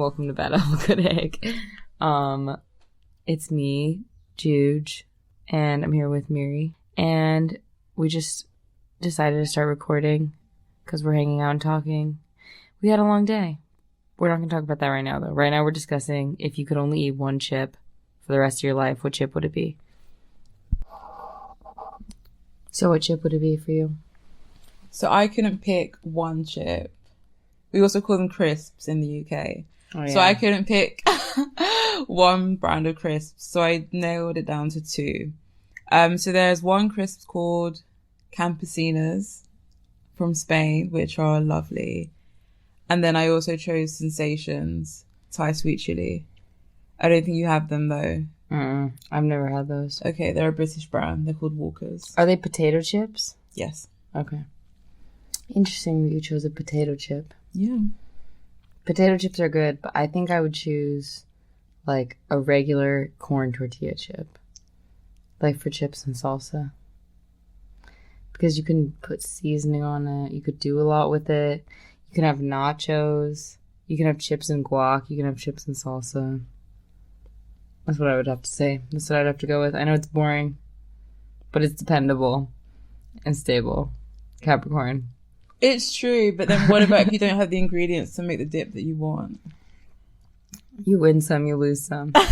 welcome to Bad Apple Good Egg. It's me, Juj, and I'm here with Miri. And we just decided to start recording because we're hanging out and talking. We had a long day. We're not going to talk about that right now, though. Right now we're discussing if you could only eat one chip for the rest of your life, what chip would it be? So what chip would it be for you? So I couldn't pick one chip. We also call them crisps in the UK. Oh, yeah. So I couldn't pick one brand of crisps. So I nailed it down to two. So there's one crisp called Campesinas from Spain, which are lovely. And then I also chose Sensations, Thai sweet chili. I don't think you have them though. I've never had those. Okay, they're a British brand. They're called Walkers. Are they potato chips? Yes. Okay. Interesting that you chose a potato chip. Yeah. Potato chips are good, but I think I would choose like a regular corn tortilla chip. Like for chips and salsa. Because you can put seasoning on it. You could do a lot with it. You can have nachos. You can have chips and guac. You can have chips and salsa. That's what I would have to say. That's what I'd have to go with. I know it's boring, but it's dependable and stable. Capricorn. It's true, but then what about if you don't have the ingredients to make the dip that you want? You win some, you lose some. But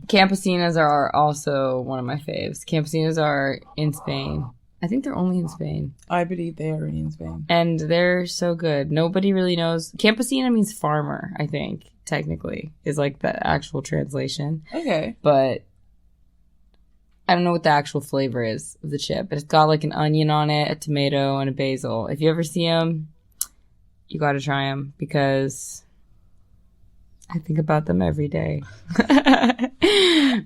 Campesinas are also one of my faves. Campesinas are in Spain. I think they're only in Spain. I believe they are only in Spain. And they're so good. Nobody really knows. Campesina means farmer, I think, technically, is like the actual translation. Okay. But I don't know what the actual flavor is of the chip. But it's got like an onion on it, a tomato, and a basil. If you ever see them, you got to try them because I think about them every day.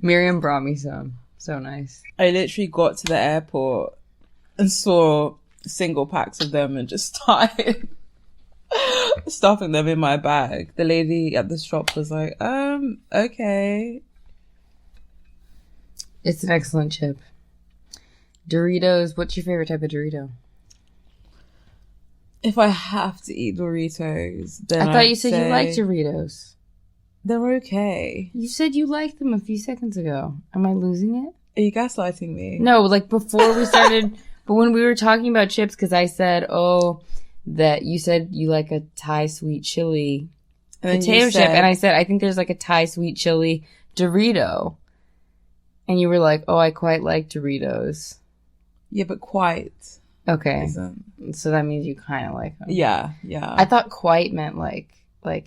Miriam brought me some. So nice. I literally got to the airport and saw single packs of them and just started stuffing them in my bag. The lady at the shop was like, okay. It's an excellent chip. Doritos, what's your favorite type of Dorito? If I have to eat Doritos, then I thought you said you liked Doritos. They're okay. You said you liked them a few seconds ago. Am I losing it? Are you gaslighting me? No, like before we started, but when we were talking about chips, because I said, that you said you like a Thai sweet chili potato chip, and I said, I think there's like a Thai sweet chili Dorito. And you were like, I quite like Doritos. Yeah, but quite. Okay. Isn't. So that means you kind of like them. Yeah. I thought quite meant like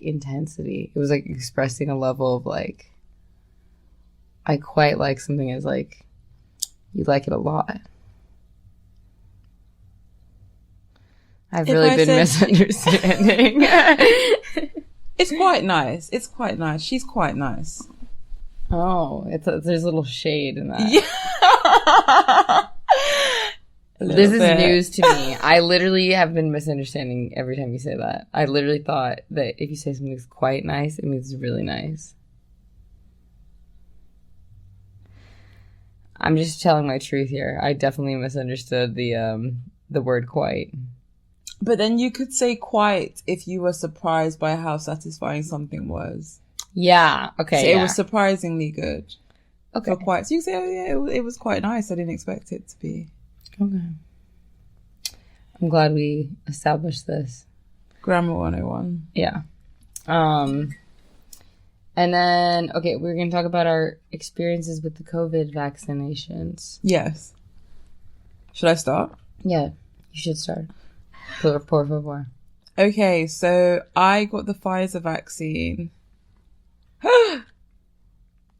intensity. It was like expressing a level of like, I quite like something as like, you like it a lot. I've really been misunderstanding. It's quite nice. She's quite nice. Oh, there's a little shade in that. Yeah. This is news to me. I literally have been misunderstanding every time you say that. I literally thought that if you say something's quite nice, it means it's really nice. I'm just telling my truth here. I definitely misunderstood the word quite. But then you could say quite if you were surprised by how satisfying something was. Yeah. Okay. So it was surprisingly good. Okay. For quite. So you say, it was quite nice. I didn't expect it to be. Okay. I'm glad we established this. Grammar 101. Yeah. And then, okay, we're going to talk about our experiences with the COVID vaccinations. Yes. Should I start? Yeah, you should start. Por favor. Okay, so I got the Pfizer vaccine.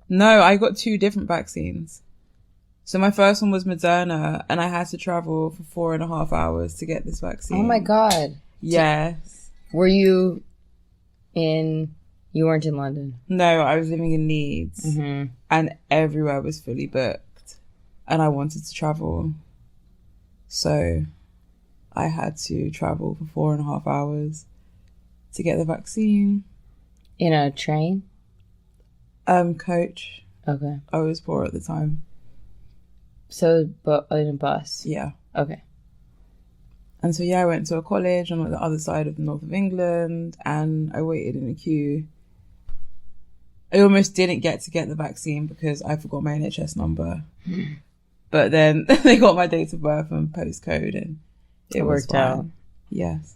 No, I got two different vaccines. So my first one was Moderna, and I had to travel for 4.5 hours to get this vaccine. Oh my God. Yes. Were you you weren't in London? No, I was living in Leeds. Mm-hmm. And everywhere was fully booked. And I wanted to travel. So I had to travel for 4.5 hours to get the vaccine. In a train? Coach. Okay. I was poor at the time. So, but in a bus? Yeah. Okay. And so, yeah, I went to a college on the other side of the north of England, and I waited in a queue. I almost didn't get the vaccine because I forgot my NHS number. But then they got my date of birth and postcode, and it worked out. Yes.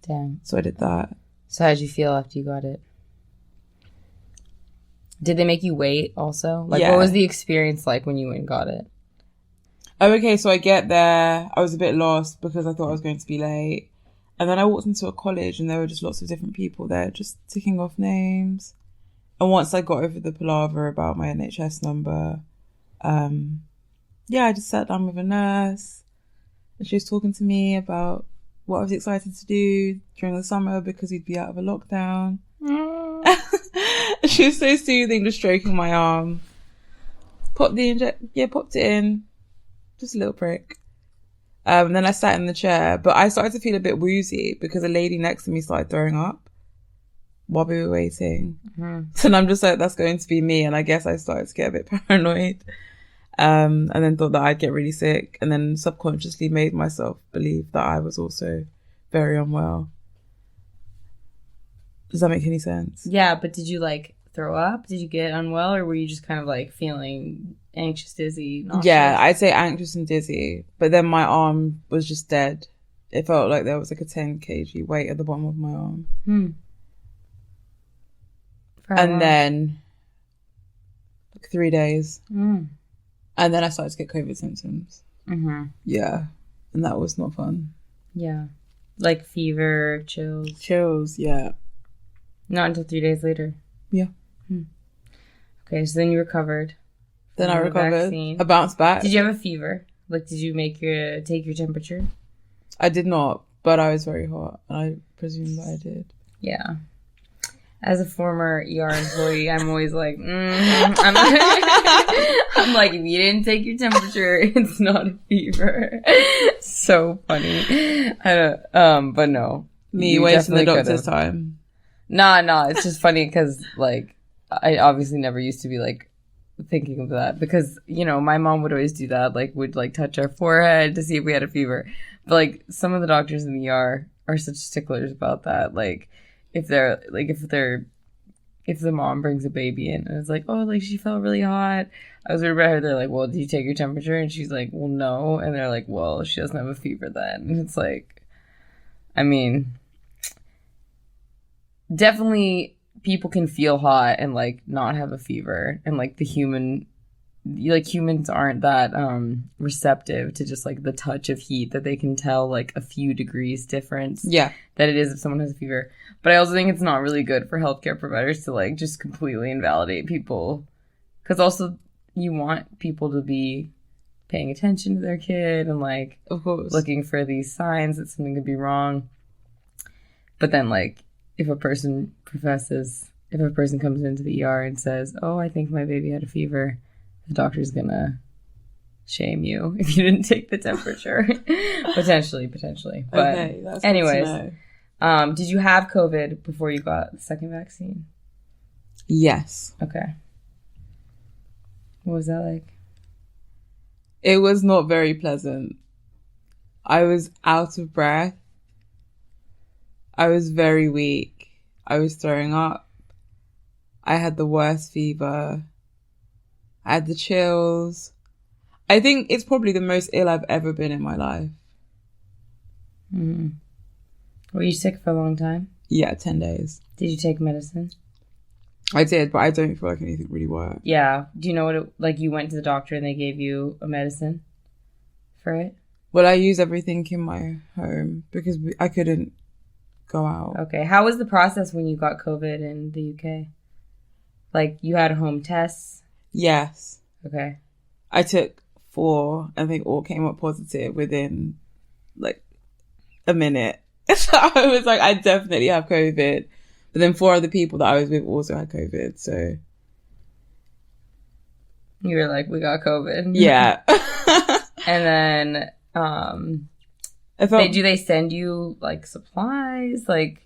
Damn. So I did that. So how did you feel after you got it? Did they make you wait also? Like, what was the experience like when you went and got it? Oh, okay. So I get there. I was a bit lost because I thought I was going to be late. And then I walked into a college and there were just lots of different people there just ticking off names. And once I got over the palaver about my NHS number, I just sat down with a nurse and she was talking to me about what I was excited to do during the summer because we'd be out of a lockdown. She was so soothing, just stroking my arm. Popped it in. Just a little prick. And then I sat in the chair, but I started to feel a bit woozy because a lady next to me started throwing up while we were waiting. So then I'm just like, that's going to be me. And I guess I started to get a bit paranoid. And then thought that I'd get really sick, and then subconsciously made myself believe that I was also very unwell. Does that make any sense? Yeah, but did you like throw up? Did you get unwell, or were you just kind of like feeling anxious, dizzy, nauseous? Yeah, I'd say anxious and dizzy, but then my arm was just dead. It felt like there was like a 10 kg weight at the bottom of my arm. And then like 3 days. And then I started to get COVID symptoms. Yeah. And that was not fun. Yeah. Like fever, chills. Chills, yeah. Not until 3 days later. Yeah. Okay, so then you recovered. Then I recovered. I bounced back. Did you have a fever? Like, did you take your temperature? I did not, but I was very hot. And I presume that I did. Yeah. As a former ER employee, I'm always like, I'm like, if you didn't take your temperature, it's not a fever. So funny. But no. Me wasting the doctor's time. Nah, it's just funny because, like, I obviously never used to be, like, thinking of that because, you know, my mom would always do that, like, would, like, touch our forehead to see if we had a fever. But, like, some of the doctors in the ER are such sticklers about that, like, if the mom brings a baby in and it's like, oh, like she felt really hot. I was worried about her. They're like, well, did you take your temperature? And she's like, well, no. And they're like, well, she doesn't have a fever then. And it's like, I mean, definitely people can feel hot and like not have a fever. And like humans aren't that receptive to just like the touch of heat that they can tell like a few degrees difference. Yeah. That it is if someone has a fever. But I also think it's not really good for healthcare providers to like just completely invalidate people. Because also you want people to be paying attention to their kid and like of course looking for these signs that something could be wrong. But then like if a person comes into the ER and says, oh, I think my baby had a fever, the doctor's gonna shame you if you didn't take the temperature. potentially. But okay, that's anyways, good to know. Did you have COVID before you got the second vaccine? Yes. Okay. What was that like? It was not very pleasant. I was out of breath. I was very weak. I was throwing up. I had the worst fever. I had the chills. I think it's probably the most ill I've ever been in my life. Were you sick for a long time? Yeah, 10 days. Did you take medicine? I did, but I don't feel like anything really worked. Yeah. Do you know what you went to the doctor and they gave you a medicine for it? Well, I use everything in my home because I couldn't go out. Okay. How was the process when you got COVID in the UK? Like, you had home tests? Yes. Okay. I took 4 and they all came up positive within, like, a minute. So I was like, I definitely have COVID. But then 4 other people that I was with also had COVID, so. You were like, we got COVID. Yeah. And then, do they send you, like, supplies, like,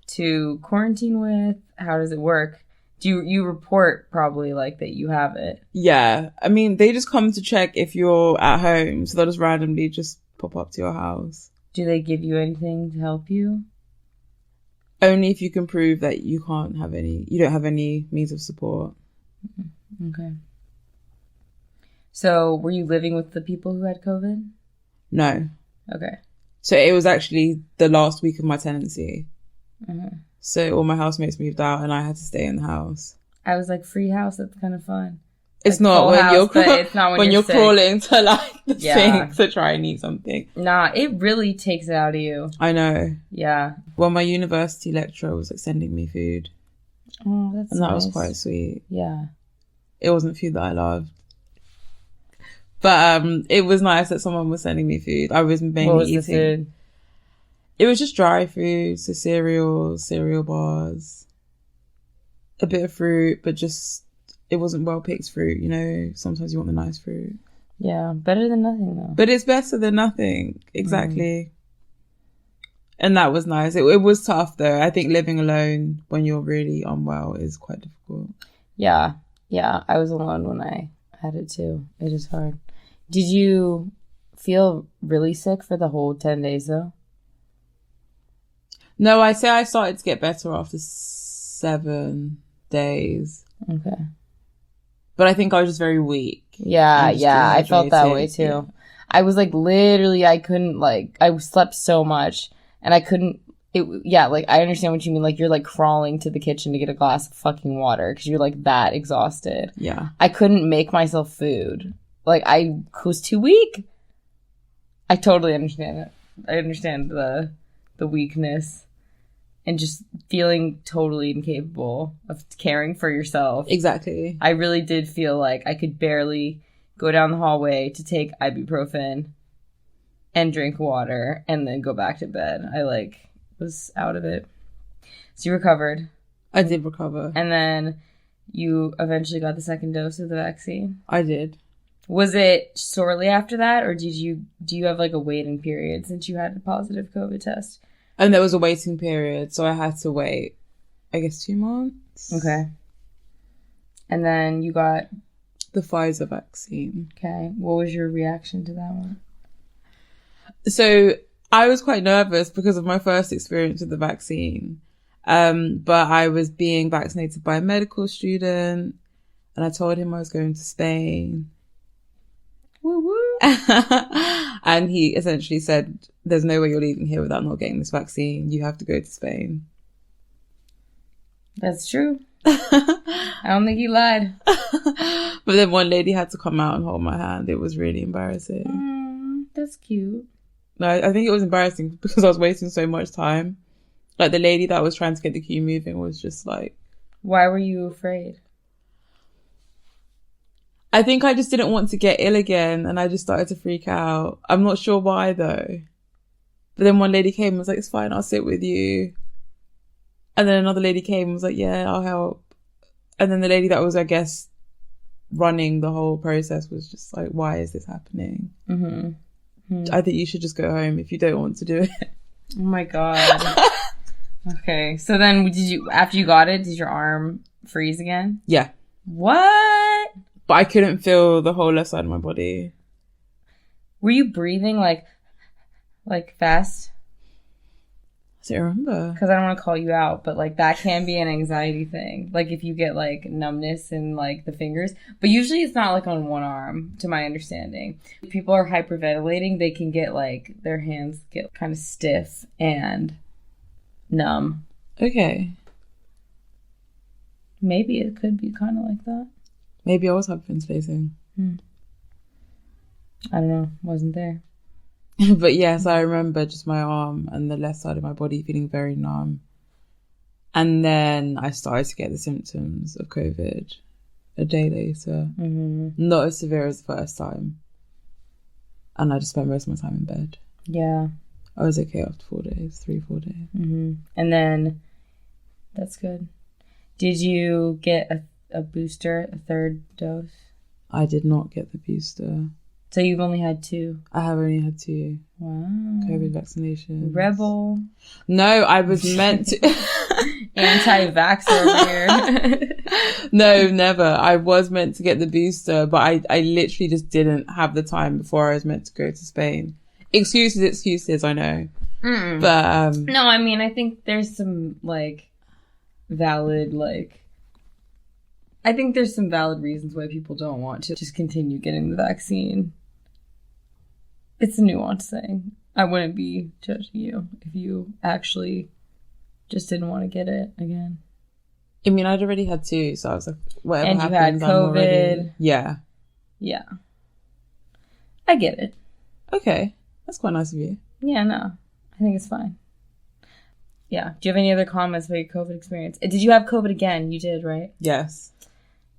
to quarantine with? How does it work? Do you report probably, like, that you have it? Yeah. I mean, they just come to check if you're at home, so they'll just randomly just pop up to your house. Do they give you anything to help you? Only if you can prove that you don't have any means of support. Okay. So, were you living with the people who had COVID? No. Okay. So it was actually the last week of my tenancy. Mm-hmm. So all my housemates moved out and I had to stay in the house. I was like, free house, that's kind of fun. It's like not when house, it's not when you're crawling to like the yeah. sink to try and eat something. Nah, it really takes it out of you. I know. Yeah. Well, my university lecturer was like sending me food. Oh, that's and nice. That was quite sweet. Yeah. It wasn't food that I loved. But it was nice that someone was sending me food. I was mainly what was eating. The food? It was just dry food, so cereal bars, a bit of fruit, but just it wasn't well picked fruit. You know, sometimes you want the nice fruit. Yeah, better than nothing though. But it's better than nothing, exactly. And that was nice. It was tough though. I think living alone when you're really unwell is quite difficult. Yeah, I was alone when I had it too. It is hard. Did you feel really sick for the whole 10 days though? No, I say I started to get better after 7 days. Okay. But I think I was just very weak. Yeah, I felt that way too. Yeah. I was like, literally, I couldn't like, I slept so much and I couldn't, like, I understand what you mean. Like, you're like crawling to the kitchen to get a glass of fucking water because you're like that exhausted. Yeah. I couldn't make myself food. Like, I was too weak. I totally understand it. I understand the weakness and just feeling totally incapable of caring for yourself. Exactly. I really did feel like I could barely go down the hallway to take ibuprofen and drink water and then go back to bed. I like was out of it. So you recovered. I did recover. And then you eventually got the second dose of the vaccine. I did. Was it shortly after that, or do you have like a waiting period since you had a positive COVID test? And there was a waiting period, so I had to wait, I guess, 2 months. Okay. And then you got the Pfizer vaccine. Okay. What was your reaction to that one? So I was quite nervous because of my first experience with the vaccine. But I was being vaccinated by a medical student and I told him I was going to Spain. Woo woo. And he essentially said, there's no way you're leaving here without not getting this vaccine. You have to go to Spain. That's true. I don't think he lied. But then one lady had to come out and hold my hand. It was really embarrassing. That's cute. No, I think it was embarrassing because I was wasting so much time. Like the lady that was trying to get the queue moving was just like... Why were you afraid? I think I just didn't want to get ill again and I just started to freak out. I'm not sure why though. But then one lady came and was like, it's fine, I'll sit with you. And then another lady came and was like, yeah, I'll help. And then the lady that was, I guess, running the whole process was just like, why is this happening? I think you should just go home if you don't want to do it. Oh my God. Okay. So then after you got it, did your arm freeze again? Yeah. What? But I couldn't feel the whole left side of my body. Were you breathing like fast? I don't remember. Because I don't want to call you out, but like that can be an anxiety thing. Like if you get like numbness in like the fingers, but usually it's not like on one arm, to my understanding. If people are hyperventilating, they can get like their hands get kind of stiff and numb. Okay. Maybe it could be kind of like that. Maybe I was hyperventilating. I don't know. Wasn't there. But yes, I remember just my arm and the left side of my body feeling very numb. And then I started to get the symptoms of COVID a day later. Not as severe as the first time. And I just spent most of my time in bed. Yeah. I was okay after 4 days, 3-4 days. And then, that's good. Did you get a booster, a third dose? I did not get the booster. So you've only had 2? I have only had 2. Wow. COVID vaccinations. Rebel. No, I was meant to... Anti-vaxxer over here. No, never. I was meant to get the booster, but I literally just didn't have the time before I was meant to go to Spain. Excuses, I know. But, no, I mean, I think there's some, like, valid, like, I think there's some valid reasons why people don't want to just continue getting the vaccine. It's a nuanced thing. I wouldn't be judging you if you actually just didn't want to get it again. I mean, I'd already had 2, so I was like, whatever and happens, you had COVID. I'm already... Yeah. Yeah. I get it. Okay. That's quite nice of you. Yeah, no. I think it's fine. Yeah. Do you have any other comments about your COVID experience? Did you have COVID again? You did, right? Yes.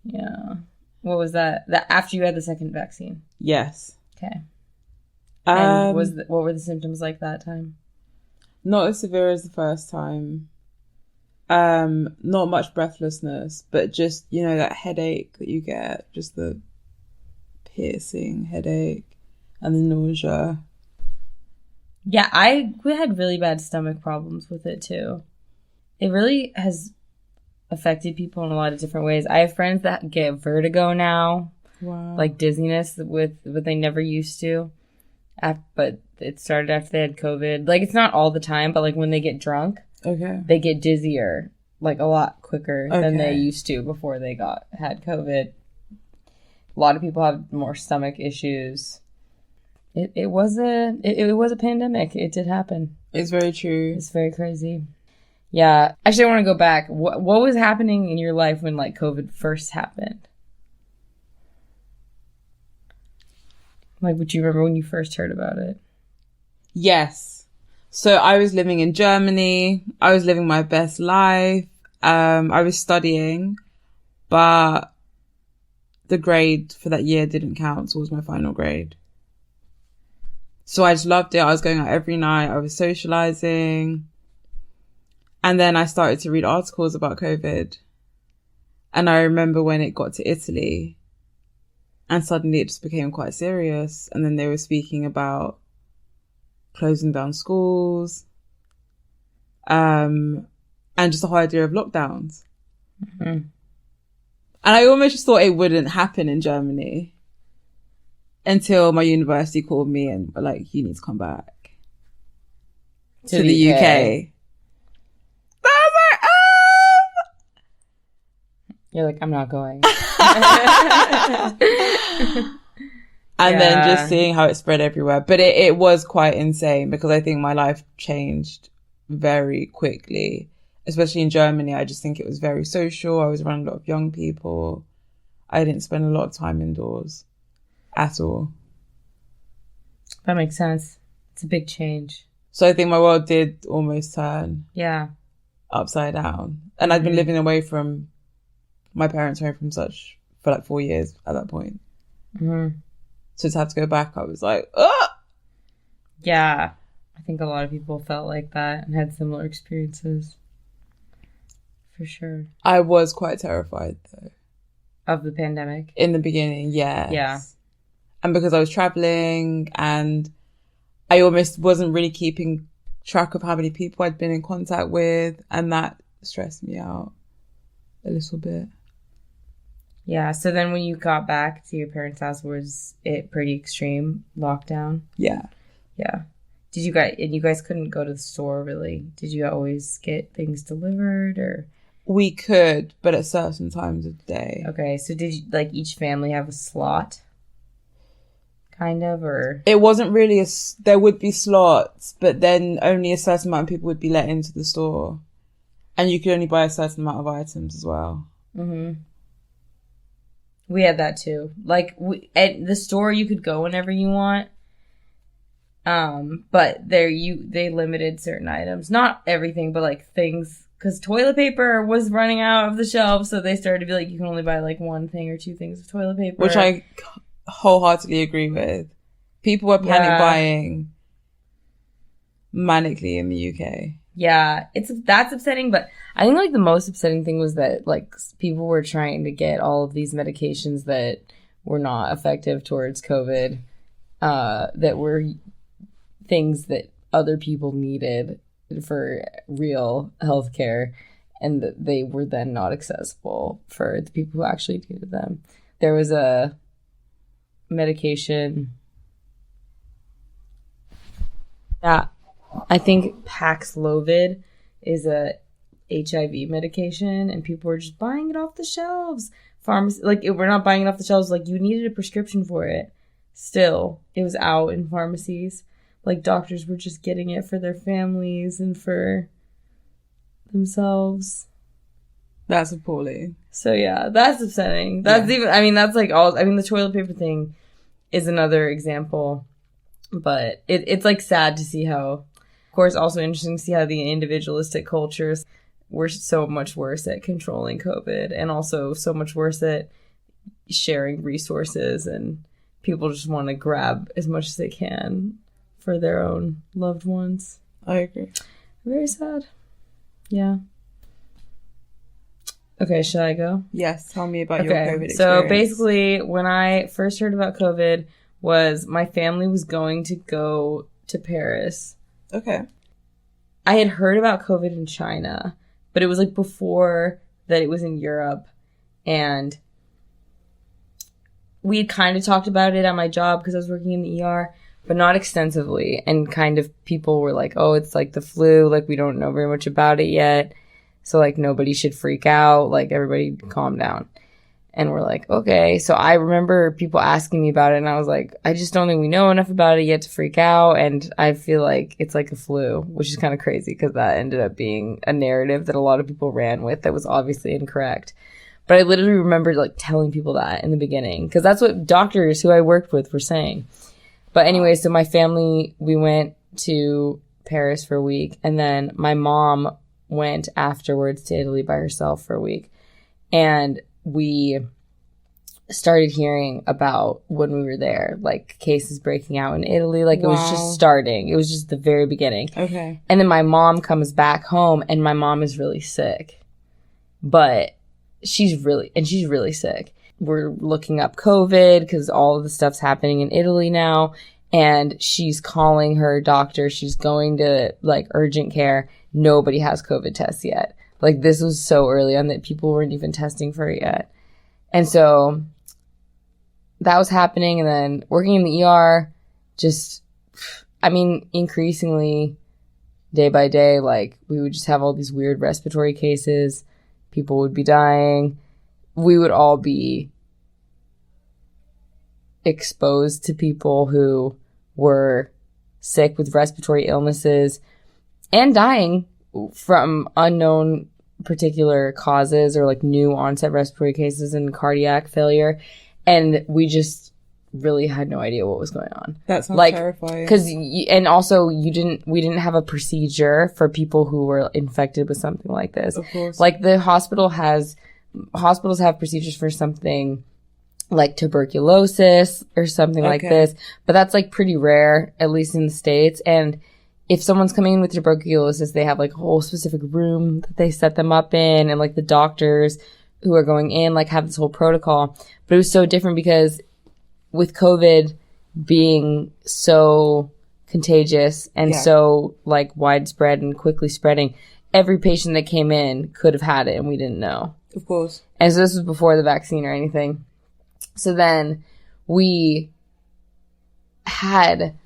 Yeah. What was that? That after you had the second vaccine? Yes. Okay. And what were the symptoms like that time? Not as severe as the first time. Not much breathlessness, but just, you know, that headache that you get, just the piercing headache and the nausea. Yeah, we had really bad stomach problems with it too. It really has affected people in a lot of different ways. I have friends that get vertigo now. Wow. Like dizziness with what they never used to. But it started after they had COVID. Like, it's not all the time, but like when they get drunk, they get dizzier like a lot quicker than they used to before they had COVID. A lot of people have more stomach issues. It was a pandemic. It did happen. It's very true. It's very crazy. Yeah. Actually, I want to go back. What was happening in your life when like COVID first happened? Like, would you remember when you first heard about it? Yes. So I was living in Germany. I was living my best life. I was studying, but the grade for that year didn't count towards my final grade. So I just loved it. I was going out every night. I was socializing. And then I started to read articles about COVID. And I remember when it got to Italy, and suddenly it just became quite serious. And then they were speaking about closing down schools, and just the whole idea of lockdowns. Mm-hmm. And I almost just thought it wouldn't happen in Germany until my university called me and were like, you need to come back to the UK. I was like, You're like, I'm not going. And then just seeing how it spread everywhere. But it was quite insane because I think my life changed very quickly, especially in Germany. I just think it was very social. I was around a lot of young people. I didn't spend a lot of time indoors at all. That makes sense. It's a big change. So I think my world did almost turn upside down. And I'd been living away from my parents' home for like 4 years at that point. Mm-hmm. So to have to go back, I was like, oh! Yeah. I think a lot of people felt like that and had similar experiences. For sure. I was quite terrified, though. Of the pandemic? In the beginning, yes. Yeah. And because I was traveling and I almost wasn't really keeping track of how many people I'd been in contact with, and that stressed me out a little bit. Yeah, so then when you got back to your parents' house, was it pretty extreme lockdown? Yeah. Yeah. You guys couldn't go to the store, really? Did you always get things delivered, or? We could, but at certain times of the day. Okay, so did you, like, each family have a slot? Kind of, or? It wasn't really there would be slots, but then only a certain amount of people would be let into the store. And you could only buy a certain amount of items as well. Mm-hmm. We had that too. Like, at the store, you could go whenever you want. But they limited certain items. Not everything, but like things. Because toilet paper was running out of the shelves, so they started to be like, you can only buy like one thing or two things of toilet paper. Which I wholeheartedly agree with. People were panic buying manically in the UK. Yeah, that's upsetting, but I think like the most upsetting thing was that like people were trying to get all of these medications that were not effective towards COVID, that were things that other people needed for real healthcare, and that they were then not accessible for the people who actually needed them. There was a medication Yeah, I think Paxlovid is a HIV medication, and people were just buying it off the shelves. Pharmacy, like, we're not buying it off the shelves. Like, you needed a prescription for it. Still, it was out in pharmacies. Like, doctors were just getting it for their families and for themselves. That's appalling. So, yeah, that's upsetting. That's even, I mean, that's like all, I mean, the toilet paper thing is another example. But it's, like, sad to see how, of course, also interesting to see how the individualistic cultures were so much worse at controlling COVID and also so much worse at sharing resources, and people just want to grab as much as they can for their own loved ones. I agree. Very sad. Yeah. Okay, should I go? Yes, tell me about your COVID experience. So basically, when I first heard about COVID, was my family was going to go to Paris. Okay. I had heard about COVID in China, but it was like before that it was in Europe, and we had kind of talked about it at my job because I was working in the ER, but not extensively. And kind of people were like, oh, it's like the flu. Like, we don't know very much about it yet. So, like, nobody should freak out. Like, everybody calm down. And we're like, okay. So I remember people asking me about it, and I was like, I just don't think we know enough about it yet to freak out. And I feel like it's like a flu, which is kind of crazy because that ended up being a narrative that a lot of people ran with that was obviously incorrect. But I literally remember, like, telling people that in the beginning because that's what doctors who I worked with were saying. But anyway, so my family, we went to Paris for a week, and then my mom went afterwards to Italy by herself for a week. And we started hearing about when we were there, like, cases breaking out in Italy. Like, It was just starting. It was just the very beginning. Okay. And then my mom comes back home, and my mom is really sick. But she's really sick. We're looking up COVID because all of the stuff's happening in Italy now. And she's calling her doctor. She's going to, like, urgent care. Nobody has COVID tests yet. Like, this was so early on that people weren't even testing for it yet. And so that was happening. And then working in the ER, just, I mean, increasingly day by day, like, we would just have all these weird respiratory cases. People would be dying. We would all be exposed to people who were sick with respiratory illnesses and dying from unknown particular causes or, like, new onset respiratory cases and cardiac failure. And we just really had no idea what was going on. That sounds like, terrifying. And also we didn't have a procedure for people who were infected with something like this. Of course. Like, the hospitals have procedures for something like tuberculosis or something like this, but that's, like, pretty rare, at least in the States. And if someone's coming in with tuberculosis, they have, like, a whole specific room that they set them up in, and, like, the doctors who are going in, like, have this whole protocol. But it was so different because with COVID being so contagious and so, like, widespread and quickly spreading, every patient that came in could have had it and we didn't know. Of course. And so this was before the vaccine or anything. So then we had,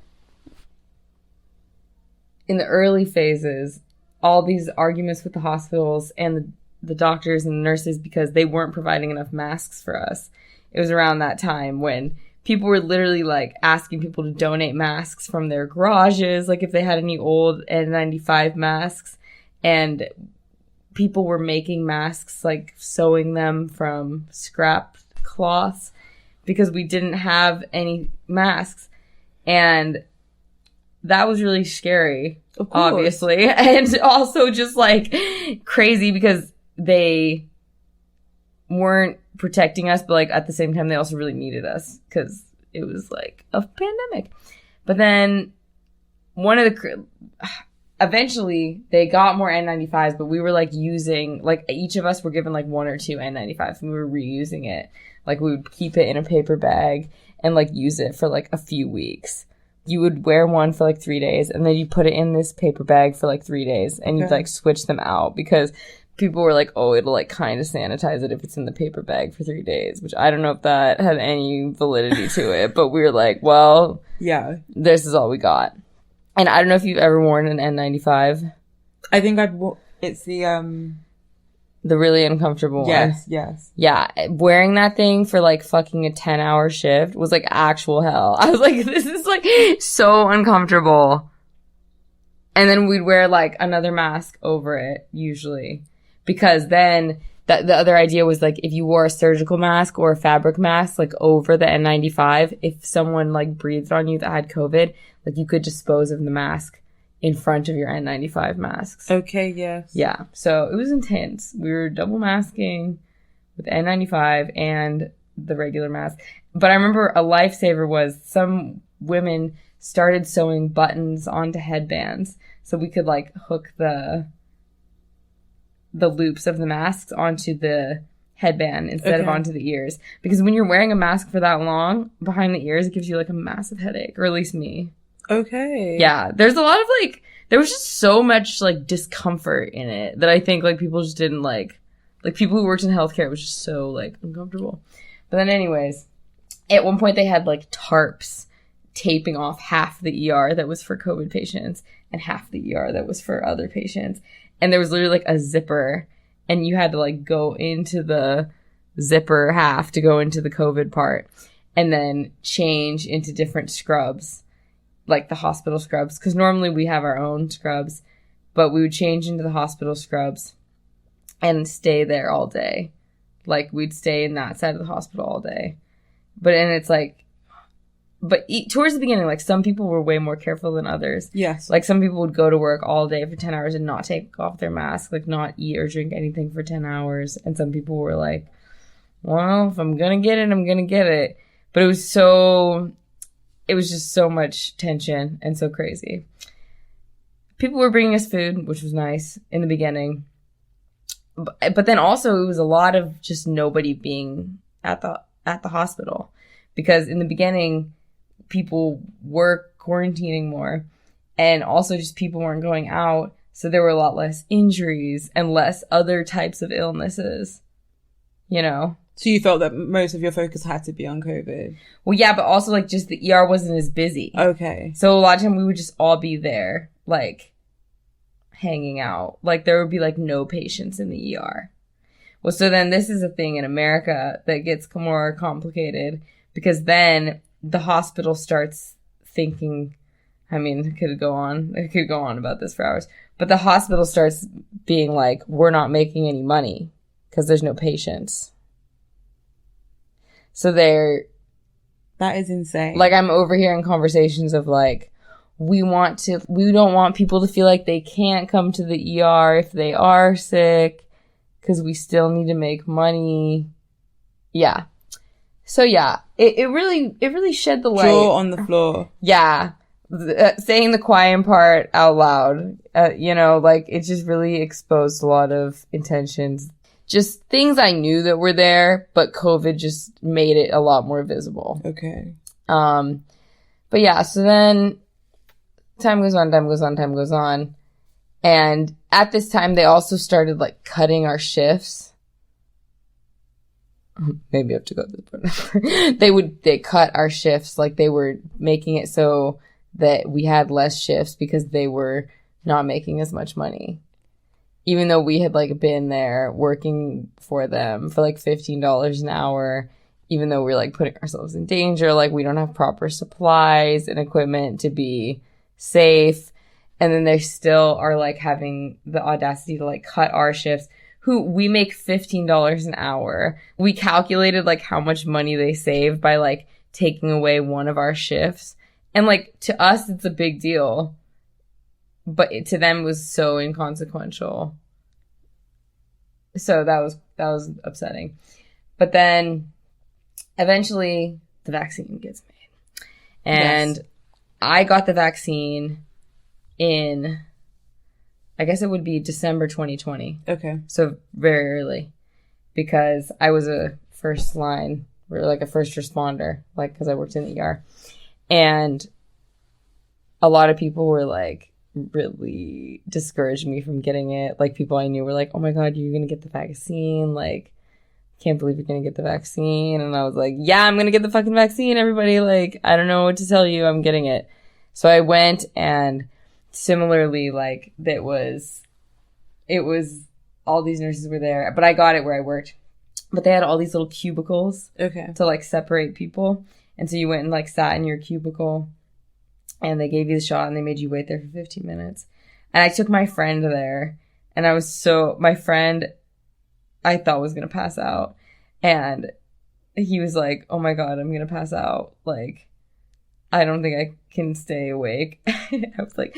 in the early phases, all these arguments with the hospitals and the doctors and the nurses because they weren't providing enough masks for us. It was around that time when people were literally, like, asking people to donate masks from their garages, like, if they had any old N95 masks. And people were making masks, like, sewing them from scrap cloths because we didn't have any masks. And that was really scary, obviously. And also just, like, crazy because they weren't protecting us, but, like, at the same time, they also really needed us because it was, like, a pandemic. But then eventually they got more N95s, but we were, like, using, like, each of us were given, like, 1 or 2 N95s, and we were reusing it. Like, we would keep it in a paper bag and, like, use it for, like, a few weeks. You would wear one for, like, 3 days, and then you put it in this paper bag for, like, 3 days, and you'd, like, switch them out because people were like, oh, it'll, like, kind of sanitize it if it's in the paper bag for 3 days, which I don't know if that had any validity to it, but we were like, well, yeah, this is all we got. And I don't know if you've ever worn an N95. I think it's the really uncomfortable one. Yes. Yeah, wearing that thing for like fucking a 10-hour shift was like actual hell. I was like, this is like so uncomfortable. And then we'd wear like another mask over it usually, because then the other idea was like if you wore a surgical mask or a fabric mask like over the N95, if someone like breathed on you that had COVID, like you could dispose of the mask in front of your N95 masks. Okay, yes. Yeah, so it was intense. We were double masking with N95 and the regular mask. But I remember a lifesaver was some women started sewing buttons onto headbands so we could like hook the loops of the masks onto the headband instead of onto the ears. Because when you're wearing a mask for that long behind the ears, it gives you like a massive headache, or at least me. Okay. Yeah, there's a lot of like, there was just so much like discomfort in it that I think like people just didn't like people who worked in healthcare, it was just so like uncomfortable. But then anyways, at one point they had like tarps taping off half the ER that was for COVID patients and half the ER that was for other patients. And there was literally like a zipper, and you had to like go into the zipper half to go into the COVID part and then change into different scrubs, like the hospital scrubs. Because normally we have our own scrubs, but we would change into the hospital scrubs and stay there all day. Like we'd stay in that side of the hospital all day. Towards the beginning, like some people were way more careful than others. Yes. Like some people would go to work all day for 10 hours and not take off their mask, like not eat or drink anything for 10 hours. And some people were like, well, if I'm going to get it, I'm going to get it. But it was just so much tension and so crazy. People were bringing us food, which was nice in the beginning. But then also it was a lot of just nobody being at the hospital. Because in the beginning, people were quarantining more, and also just people weren't going out, so there were a lot less injuries and less other types of illnesses, you know? So you felt that most of your focus had to be on COVID? Well, yeah, but also like just the ER wasn't as busy. Okay. So a lot of time we would just all be there, like hanging out. Like there would be like no patients in the ER. Well, so then this is a thing in America that gets more complicated, because then the hospital starts thinking, I mean, it could go on about this for hours, but the hospital starts being like, we're not making any money because there's no patients. So that is insane. Like I'm overhearing conversations of like, we don't want people to feel like they can't come to the ER if they are sick because we still need to make money. Yeah. So yeah, it really shed the light. Jaw on the floor. Yeah. Saying the quiet part out loud, like it just really exposed a lot of intentions. Just things I knew that were there, but COVID just made it a lot more visible. Okay. But yeah, so then time goes on. And at this time, they also started like cutting our shifts. Maybe I have to go to this part. They cut our shifts, like they were making it so that we had less shifts because they were not making as much money. Even though we had like been there working for them for like $15 an hour, even though we're like putting ourselves in danger, like we don't have proper supplies and equipment to be safe. And then they still are like having the audacity to like cut our shifts. We make $15 an hour. We calculated like how much money they save by like taking away one of our shifts. And like to us, it's a big deal. But to them was so inconsequential. So that was upsetting. But then eventually the vaccine gets made. And yes. I got the vaccine in, I guess it would be December 2020. Okay. So very early, because I was a first responder, like, because I worked in the ER. And a lot of people were like, really discouraged me from getting it. Like, people I knew were like, oh my God, you're going to get the vaccine. Like, can't believe you're going to get the vaccine. And I was like, yeah, I'm going to get the fucking vaccine, everybody. Like, I don't know what to tell you. I'm getting it. So I went, and similarly, like, it was all these nurses were there, but I got it where I worked. But they had all these little cubicles to, like, separate people. And so you went and, like, sat in your cubicle, and they gave you the shot, and they made you wait there for 15 minutes. And I took my friend there, and my friend I thought was going to pass out. And he was like, oh my God, I'm going to pass out. Like, I don't think I can stay awake. I was like,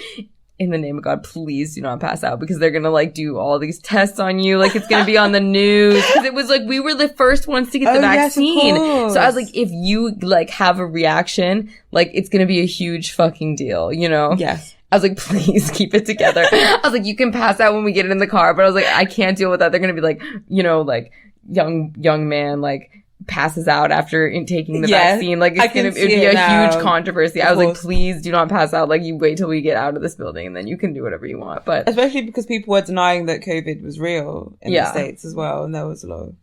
in the name of God, please do not pass out, because they're going to, like, do all these tests on you. Like, it's going to be on the news. Because it was like, we were the first ones to get the vaccine. Yes, so I was like, if you, like, have a reaction, like, it's going to be a huge fucking deal, you know? Yes. I was like, please keep it together. I was like, you can pass out when we get it in the car. But I was like, I can't deal with that. They're going to be like, you know, like, young man, like, passes out after taking the vaccine. Like, it'd be a huge controversy. I was like, please do not pass out. Like, you wait till we get out of this building, and then you can do whatever you want. But especially because people were denying that COVID was real in the States as well, and there was a lot of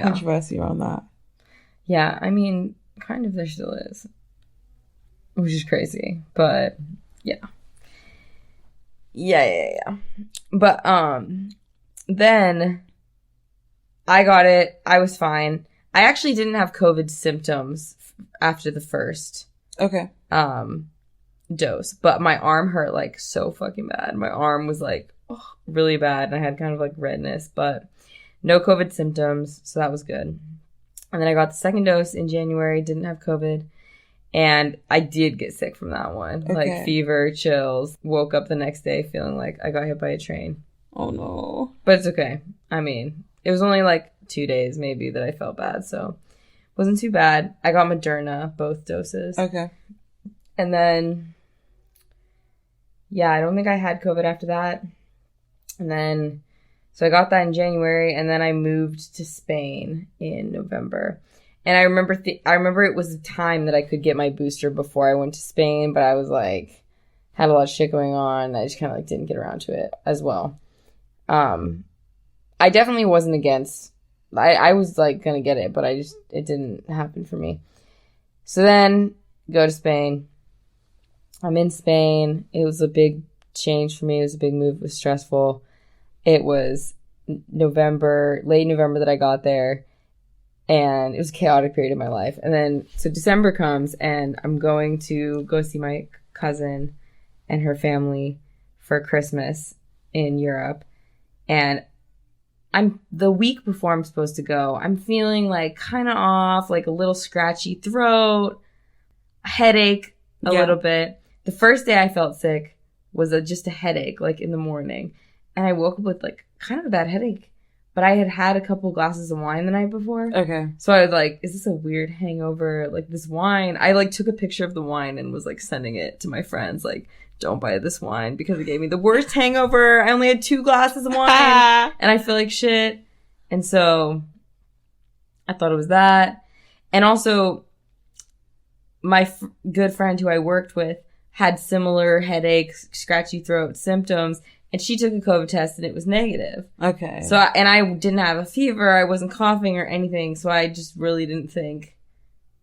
controversy around that. Yeah, I mean, kind of there still is, which is crazy. But yeah. But then I got it. I was fine. I actually didn't have COVID symptoms after the first dose, but my arm hurt, like, so fucking bad. My arm was, like, really bad, and I had kind of, like, redness, but no COVID symptoms, so that was good. And then I got the second dose in January, didn't have COVID, and I did get sick from that one. Like, fever, chills, woke up the next day feeling like I got hit by a train. Oh, no. But it's okay. I mean, it was only, like, 2 days maybe that I felt bad, so it wasn't too bad. I got Moderna, both doses. Okay. And then, yeah, I don't think I had COVID after that. And then, so I got that in January, and then I moved to Spain in November. And I remember it was a time that I could get my booster before I went to Spain, but I was like, had a lot of shit going on. I just kind of, like, didn't get around to it as well. I definitely wasn't against, I was, like, gonna get it, but it didn't happen for me. So then, go to Spain. I'm in Spain. It was a big change for me. It was a big move. It was stressful. It was late November that I got there, and it was a chaotic period of my life. And then, so December comes, and I'm going to go see my cousin and her family for Christmas in Europe. And the week before I'm supposed to go, I'm feeling, like, kind of off, like a little scratchy throat, headache a little bit. The first day I felt sick was just a headache, like, in the morning. And I woke up with, like, kind of a bad headache. But I had had a couple glasses of wine the night before. Okay. So I was like, is this a weird hangover? Like, this wine. I, like, took a picture of the wine and was, like, sending it to my friends, like, don't buy this wine because it gave me the worst hangover. I only had 2 glasses of wine and I feel like shit. And so I thought it was that. And also, my good friend who I worked with had similar headaches, scratchy throat symptoms, and she took a COVID test and it was negative. Okay. So, and I didn't have a fever. I wasn't coughing or anything. So I just really didn't think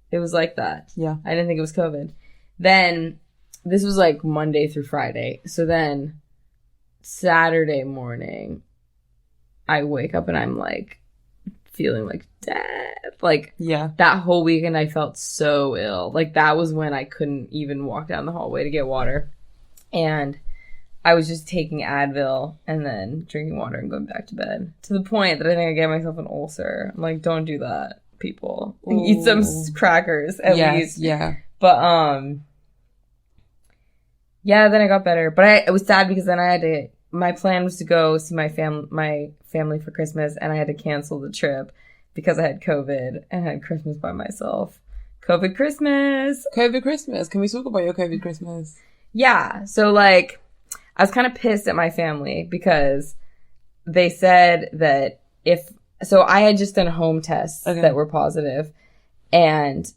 it was like that. Yeah. I didn't think it was COVID. Then, this was like Monday through Friday. So then Saturday morning, I wake up and I'm like feeling like dead. Like, that whole weekend I felt so ill. Like, that was when I couldn't even walk down the hallway to get water. And I was just taking Advil and then drinking water and going back to bed. To the point that I think I gave myself an ulcer. I'm like, don't do that, people. Ooh. Eat some crackers at least. Yeah. But, yeah, then I got better. But it was sad because then my plan was to go see my family for Christmas, and I had to cancel the trip because I had COVID and had Christmas by myself. COVID Christmas. Can we talk about your COVID Christmas? Yeah. So, like, I was kind of pissed at my family because they said that so I had just done home tests that were positive, and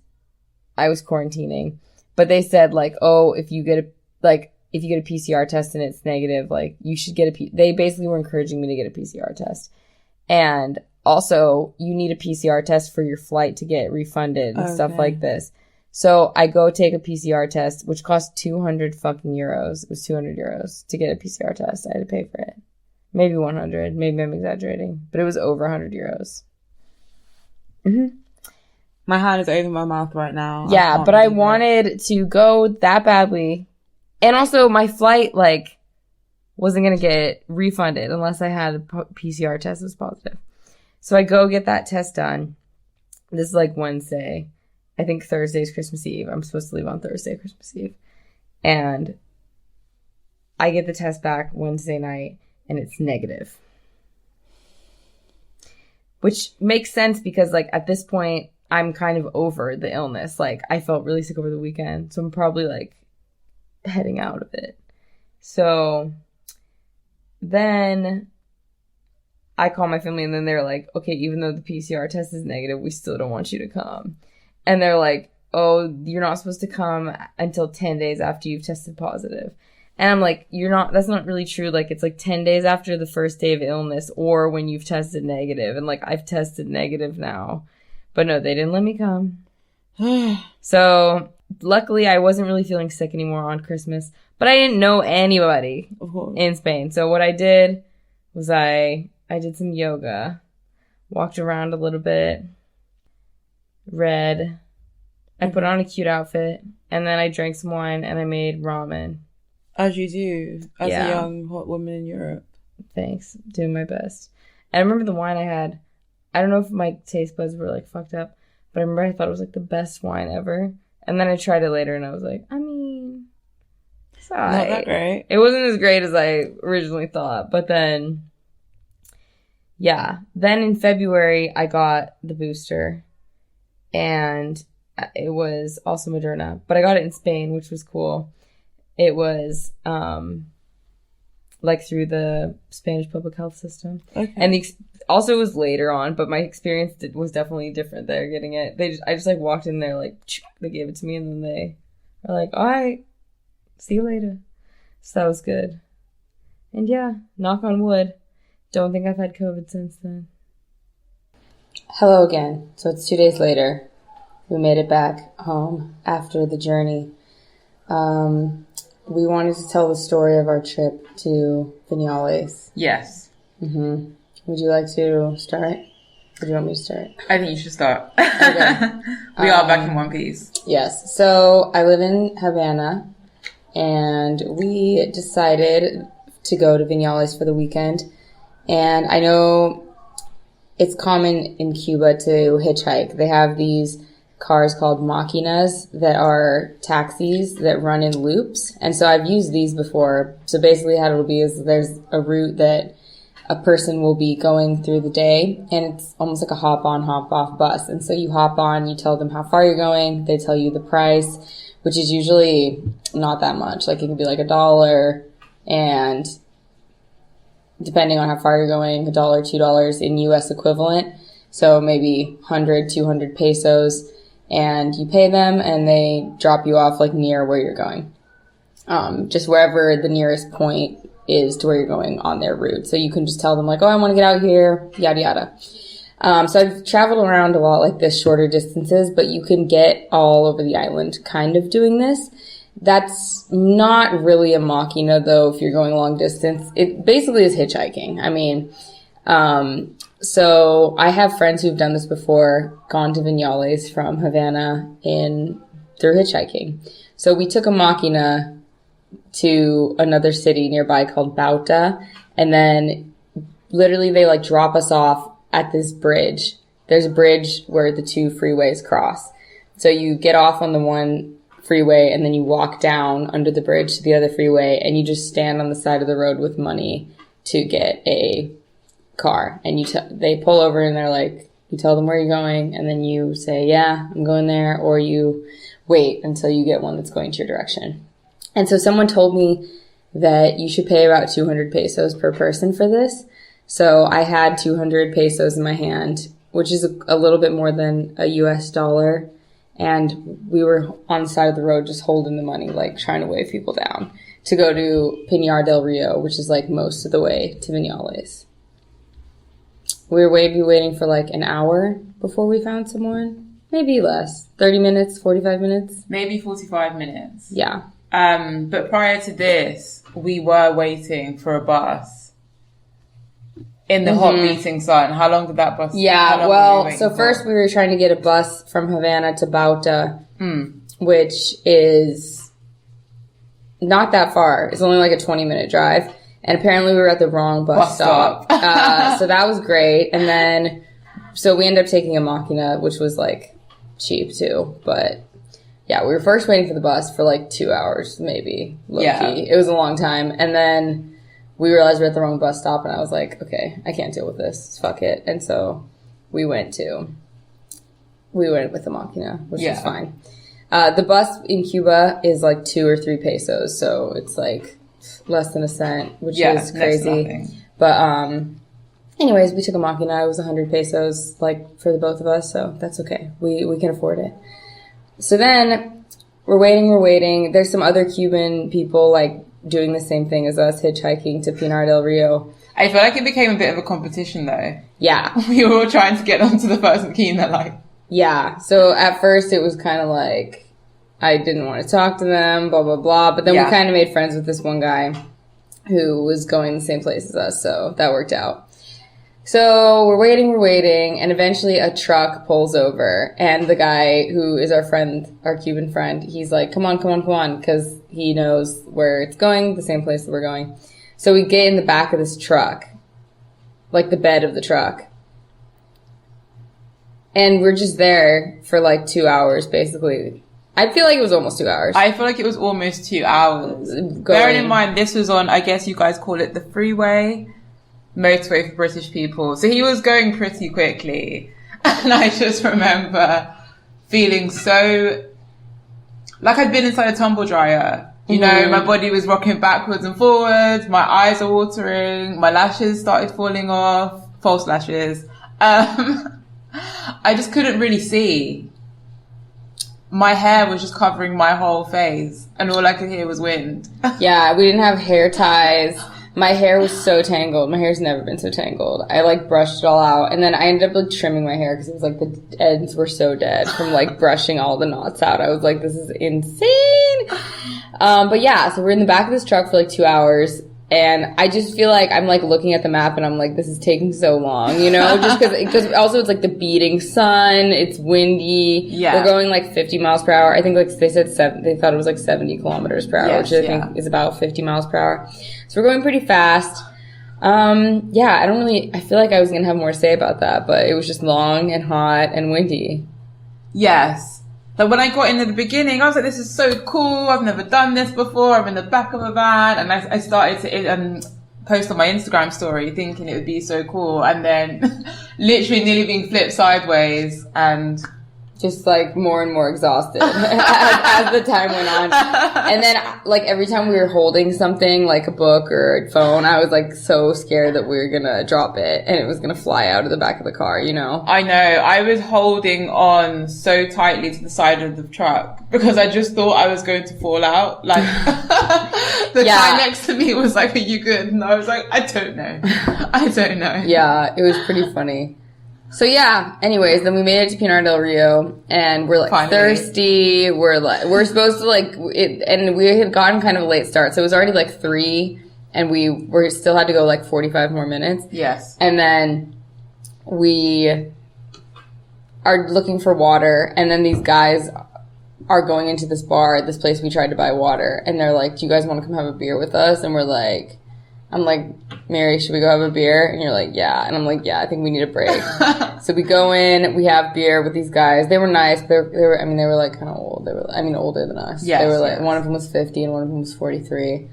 I was quarantining. But they said, like, oh, if you get a PCR test and it's negative, like, you should get they basically were encouraging me to get a PCR test. And also, you need a PCR test for your flight to get refunded and stuff like this. So I go take a PCR test, which cost 200 fucking euros. It was 200 euros to get a PCR test. I had to pay for it. Maybe 100. Maybe I'm exaggerating. But it was over 100 euros. Mm-hmm. My hand is over my mouth right now. Yeah, but I wanted to go that badly. And also, my flight, like, wasn't going to get refunded unless I had a PCR test that was positive. So I go get that test done. This is, like, Wednesday. I think Thursday's Christmas Eve. I'm supposed to leave on Thursday, Christmas Eve. And I get the test back Wednesday night, and it's negative. Which makes sense because, like, at this point, I'm kind of over the illness. Like, I felt really sick over the weekend, so I'm probably, like, heading out of it. So then I call my family, and then they're like, okay, even though the PCR test is negative, we still don't want you to come. And they're like, oh, you're not supposed to come until 10 days after you've tested positive. And I'm like, that's not really true. Like, it's like 10 days after the first day of illness or when you've tested negative. And, like, I've tested negative now. But no, they didn't let me come. So, luckily, I wasn't really feeling sick anymore on Christmas. But I didn't know anybody in Spain. So, what I did was I did some yoga, walked around a little bit, read. I put on a cute outfit. And then I drank some wine and I made ramen. As you do, as a young hot woman in Europe. Thanks. Doing my best. And I remember the wine I had. I don't know if my taste buds were, like, fucked up, but I remember I thought it was, like, the best wine ever. And then I tried it later, and I was like, I mean, it's all right. Not that great. It wasn't as great as I originally thought. But then, yeah. Then in February, I got the booster, and it was also Moderna. But I got it in Spain, which was cool. It was, like, through the Spanish public health system. Okay. And also it was later on, but my experience was definitely different there getting it. I just like walked in there, like, they gave it to me, and then they were like, all right, see you later. So that was good. And yeah, knock on wood. Don't think I've had COVID since then. Hello again. So it's 2 days later. We made it back home after the journey. We wanted to tell the story of our trip to Viñales. Yes. Mm-hmm. Would you like to start? Or do you want me to start? I think you should start. Okay. We are back in one piece. Yes. So I live in Havana, and we decided to go to Viñales for the weekend. And I know it's common in Cuba to hitchhike. They have these cars called maquinas that are taxis that run in loops. And so I've used these before. So basically how it'll be is there's a route that a person will be going through the day, and it's almost like a hop on, hop off bus. And so you hop on, you tell them how far you're going, they tell you the price, which is usually not that much. Like, it can be like $1, and depending on how far you're going, $1, $2 in US equivalent. So maybe 100, 200 pesos. And you pay them, and they drop you off, like, near where you're going. Just wherever the nearest point is to where you're going on their route. So you can just tell them, like, oh, I want to get out here, yada, yada. So I've traveled around a lot like this, shorter distances, but you can get all over the island kind of doing this. That's not really a machina, though, if you're going long distance. It basically is hitchhiking. I mean, so I have friends who've done this before, gone to Viñales from Havana through hitchhiking. So we took a machina to another city nearby called Bauta, and then literally they, like, drop us off at this bridge. There's a bridge where the two freeways cross. So you get off on the one freeway, and then you walk down under the bridge to the other freeway, and you just stand on the side of the road with money to get a car. And they pull over, and they're like, you tell them where you're going, and then you say, yeah, I'm going there, or you wait until you get one that's going to your direction. And so someone told me that you should pay about 200 pesos per person for this. So I had 200 pesos in my hand, which is a little bit more than a US dollar. And we were on the side of the road just holding the money, like, trying to wave people down to go to Pinar del Rio, which is, like, most of the way to Viñales. We were waiting for, like, an hour before we found someone. Maybe less. 30 minutes, 45 minutes? Maybe 45 minutes. Yeah. But prior to this, we were waiting for a bus in the hot beating sun. How long did that bus take? Yeah, well, so first we were trying to get a bus from Havana to Bauta, which is not that far. It's only like a 20-minute drive. And apparently we were at the wrong bus stop. So that was great. And then, so we ended up taking a Machina, which was like cheap too. But yeah, we were first waiting for the bus for like 2 hours, maybe. Low-key. It was a long time. And then we realized we were at the wrong bus stop. And I was like, okay, I can't deal with this. Fuck it. And so we went with the Machina, which was fine. The bus in Cuba is like 2 or 3 pesos. So it's like less than a cent, which is crazy. But anyways, we took a Machina. It was 100 pesos, like, for the both of us, so that's okay. We can afford it. So then we're waiting. There's some other Cuban people, like, doing the same thing as us, hitchhiking to Pinar del Rio. I feel like it became a bit of a competition, though. Yeah. We were all trying to get onto the first Machina, like. Yeah. So at first it was kind of like, I didn't want to talk to them, blah, blah, blah. But then we kind of made friends with this one guy who was going the same place as us. So that worked out. So we're waiting. And eventually a truck pulls over. And the guy who is our friend, our Cuban friend, he's like, come on. Because he knows where it's going, the same place that we're going. So we get in the back of this truck. Like the bed of the truck. And we're just there for like 2 hours, basically. I feel like it was almost 2 hours. I feel like it was almost 2 hours. Bearing in mind, this was on, I guess you guys call it the freeway, motorway for British people. So he was going pretty quickly. And I just remember feeling so, like I'd been inside a tumble dryer. You know, my body was rocking backwards and forwards. My eyes are watering. My lashes started falling off. False lashes. I just couldn't really see. My hair was just covering my whole face, and all I could hear was wind. Yeah, we didn't have hair ties. My hair was so tangled. My hair's never been so tangled. I, like, brushed it all out, and then I ended up, like, trimming my hair because it was, like, the ends were so dead from, like, brushing all the knots out. I was like, this is insane! But yeah, so we're in the back of this truck for, like, 2 hours, and I just feel like I'm, like, looking at the map, and I'm like, this is taking so long, you know? Just because also it's, like, the beating sun, it's windy. Yeah. We're going, like, 50 miles per hour. I think, like, they said they thought it was, like, 70 kilometers per hour, which I think is about 50 miles per hour. So we're going pretty fast. I feel like I was going to have more to say about that, but it was just long and hot and windy. Yes. But when I got in at the beginning, I was like, this is so cool. I've never done this before. I'm in the back of a van. And I started to post on my Instagram story thinking it would be so cool. And then literally nearly being flipped sideways and just like more and more exhausted as the time went on. And then like every time we were holding something like a book or a phone, I was like so scared that we were gonna drop it and it was gonna fly out of the back of the car, you know? I know. I was holding on so tightly to the side of the truck because I just thought I was going to fall out. Like the guy next to me was like, are you good? And I was like, I don't know. Yeah, it was pretty funny. So yeah, anyways, then we made it to Pinar del Rio and we're like finally thirsty. We're supposed to like it, and we had gotten kind of a late start. So it was already like 3 and we still had to go like 45 more minutes. Yes. And then we are looking for water and then these guys are going into this bar, this place we tried to buy water, and they're like, do you guys want to come have a beer with us? And we're like, I'm like, Mary, should we go have a beer? And you're like, yeah. And I'm like, yeah, I think we need a break. So we go in, we have beer with these guys. They were nice. They were like kind of old. Older than us. Yes, they were like, one of them was 50 and one of them was 43.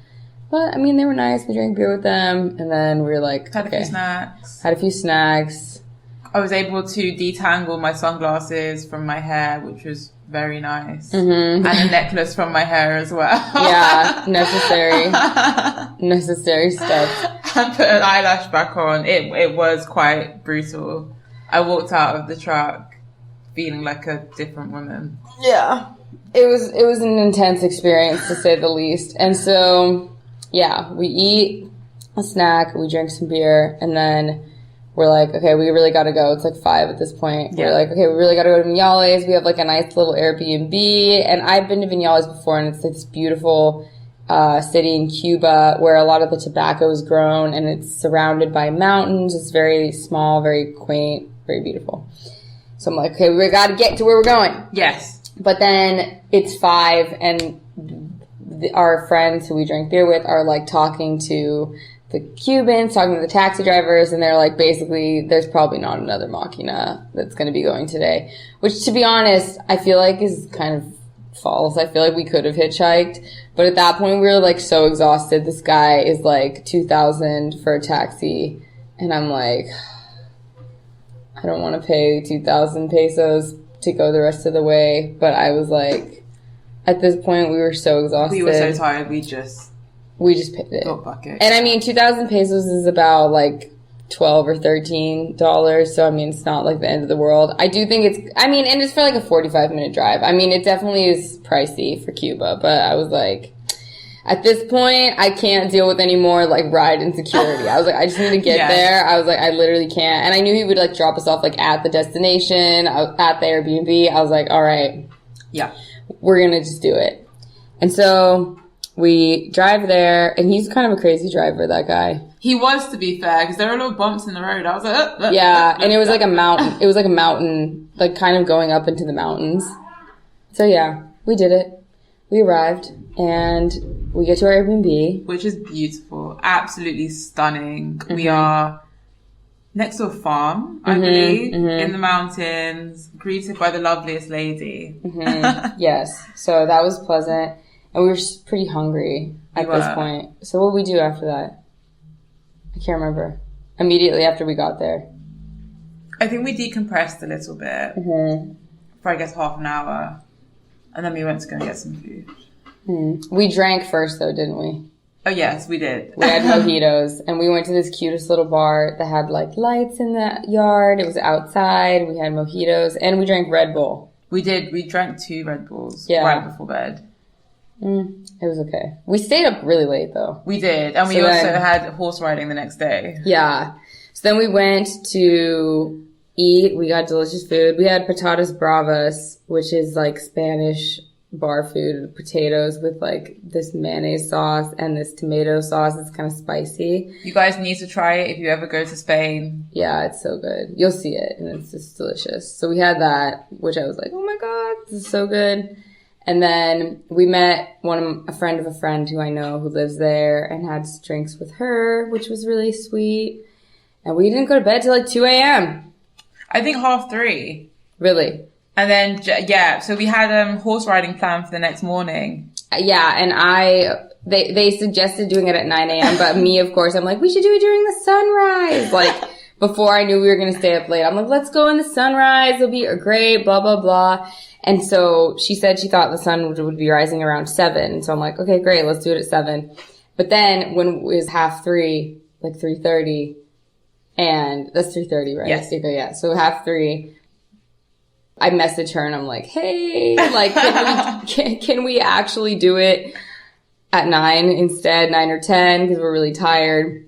But, I mean, they were nice. We drank beer with them. And then we were like, Had a few snacks. I was able to detangle my sunglasses from my hair, which was very nice. Mm-hmm. And a necklace from my hair as well. Yeah, necessary stuff. And put an eyelash back on. It was quite brutal. I walked out of the truck feeling like a different woman. Yeah. It was an intense experience to say the least. And so, yeah, we eat a snack, we drink some beer, and then we're like, okay, we really got to go. It's like 5 at this point. Yeah. We're like, okay, we really got to go to Viñales. We have like a nice little Airbnb. And I've been to Viñales before, and it's like this beautiful city in Cuba where a lot of the tobacco is grown, and it's surrounded by mountains. It's very small, very quaint, very beautiful. So I'm like, okay, we got to get to where we're going. Yes. But then it's 5, and our friends who we drank beer with are like talking to the Cubans, talking to the taxi drivers, and they're like, basically, there's probably not another Machina that's going to be going today. Which, to be honest, I feel like is kind of false. I feel like we could have hitchhiked, but at that point we were like so exhausted. This guy is like $2,000 for a taxi, and I'm like, I don't want to pay 2,000 pesos to go the rest of the way. But I was like, at this point we were so exhausted. We were so tired. We just paid it. got bucket. And I mean, 2,000 pesos is about like $12 or $13. So I mean, it's not like the end of the world. I do think and it's for like a 45-minute drive. I mean, it definitely is pricey for Cuba, but I was like, at this point, I can't deal with any more like ride insecurity. I was like, I just need to get there. I was like, I literally can't. And I knew he would like drop us off like at the destination, at the Airbnb. I was like, all right, yeah, we're gonna just do it. And so we drive there, and he's kind of a crazy driver, that guy. He was, to be fair, because there were little bumps in the road. I was like, yeah, and it was like a mountain. It was like a mountain, like kind of going up into the mountains. So yeah, we did it. We arrived, and we get to our Airbnb. Which is beautiful. Absolutely stunning. Mm-hmm. We are next to a farm, I believe, in the mountains, greeted by the loveliest lady. Yes, so that was pleasant. And we were pretty hungry at this point. So what did we do after that? I can't remember. Immediately after we got there. I think we decompressed a little bit. For, I guess, half an hour. And then we went to go and get some food. We drank first, though, didn't we? Oh, yes, we did. We had mojitos. And we went to this cutest little bar that had, like, lights in the yard. It was outside. We had mojitos. And we drank Red Bull. We did. We drank 2 Red Bulls right before bed. It was okay. We stayed up really late, though. We did. And we also had horse riding the next day. Yeah. So then we went to eat. We got delicious food. We had patatas bravas, which is like Spanish bar food, potatoes with like this mayonnaise sauce and this tomato sauce. It's kind of spicy. You guys need to try it if you ever go to Spain. Yeah, it's so good. You'll see it, and it's just delicious. So we had that, which I was like, oh my God, this is so good. And then we met a friend of a friend who I know who lives there, and had drinks with her, which was really sweet. And we didn't go to bed till like 2 a.m. I think 3:30. Really? And then, so we had horse riding planned for the next morning. Yeah, and they suggested doing it at 9 a.m., but me, of course, I'm like, we should do it during the sunrise. Like, before I knew we were going to stay up late, I'm like, let's go in the sunrise. It'll be great, blah, blah, blah. And so she said she thought the sun would be rising around 7. So I'm like, okay, great, let's do it at 7. But then when it was 2:30, like 3:30, and that's 3:30, right? Yes. Okay, yeah. So 2:30, I message her and I'm like, hey, like, can we actually do it at 9 instead, 9 or 10, because we're really tired.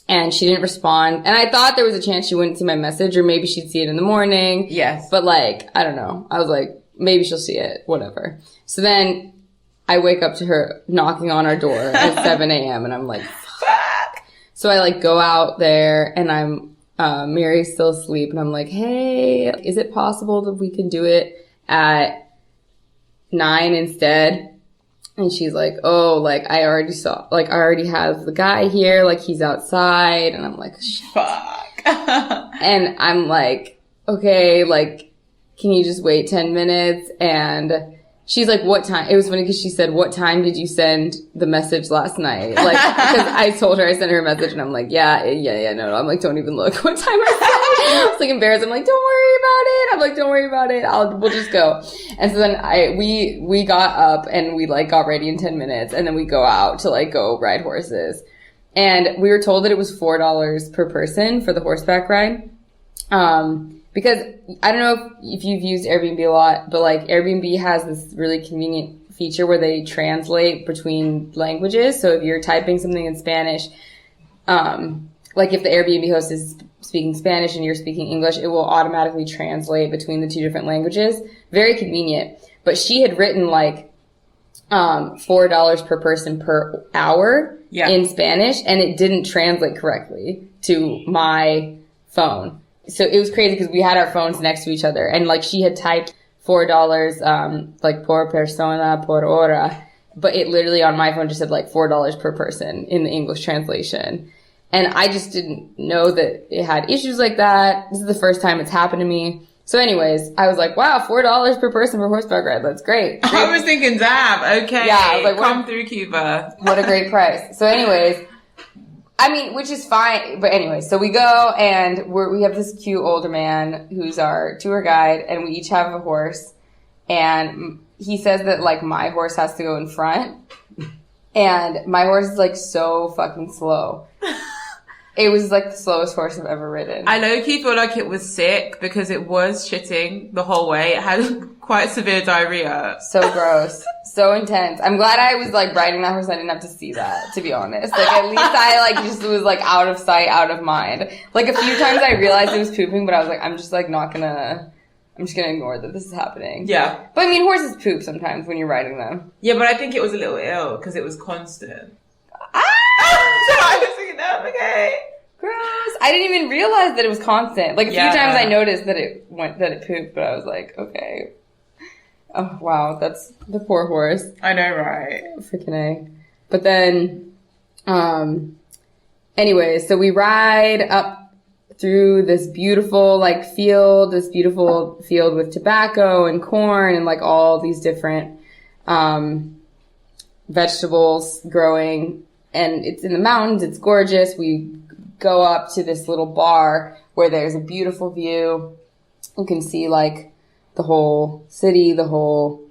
And she didn't respond. And I thought there was a chance she wouldn't see my message, or maybe she'd see it in the morning. Yes. But like, I don't know. I was like, maybe she'll see it, whatever. So then I wake up to her knocking on our door at 7 a.m. and I'm like, fuck. So I like go out there, and Mary's still asleep, and I'm like, hey, is it possible that we can do it at 9 instead? And she's like, oh, like, I already have the guy here, like, he's outside. And I'm like, shit. Fuck. And I'm like, okay, like, can you just wait 10 minutes? And she's like, what time? It was funny because she said, what time did you send the message last night? Like, because I told her I sent her a message, and I'm like, no. I'm like, don't even look what time I sent. I was like embarrassed. I'm like, don't worry about it. I'm like, don't worry about it. We'll just go. And so then we got up, and we like got ready in 10 minutes, and then we go out to like go ride horses. And we were told that it was $4 per person for the horseback ride. Because I don't know if you've used Airbnb a lot, but like Airbnb has this really convenient feature where they translate between languages. So if you're typing something in Spanish, like if the Airbnb host is speaking Spanish and you're speaking English, it will automatically translate between the two different languages. Very convenient. But she had written like $4 per person per hour in Spanish, and it didn't translate correctly to my phone. So it was crazy because we had our phones next to each other, and like she had typed $4 like por persona por hora, but it literally on my phone just said like $4 per person in the English translation. And I just didn't know that it had issues like that. This is the first time it's happened to me. So anyways, I was like, wow, $4 per person for horseback ride. That's great. I was thinking, damn, okay. Yeah, I was like, come through Cuba. What a great price. So anyways, I mean, which is fine. But anyways, so we go and we have this cute older man who's our tour guide, and we each have a horse. And he says that like my horse has to go in front. And my horse is like so fucking slow. It was like the slowest horse I've ever ridden. I low-key feel like it was sick because it was shitting the whole way. It had quite severe diarrhea. So gross. So intense. I'm glad I was like riding that horse. I didn't have to see that, to be honest. Like at least I like just was like out of sight, out of mind. Like a few times I realized it was pooping, but I was like, I'm just gonna ignore that this is happening. Yeah. But I mean, horses poop sometimes when you're riding them. Yeah, but I think it was a little ill because it was constant. So I was thinking, oh, okay. Gross. I didn't even realize that it was constant. Like a few times I noticed that it pooped, but I was like, okay. Oh wow, that's the poor horse. I know, right? Freaking A. But then, anyways, so we ride up through this beautiful field with tobacco and corn and like all these different vegetables growing. And it's in the mountains. It's gorgeous. We go up to this little bar where there's a beautiful view. You can see like the whole city, the whole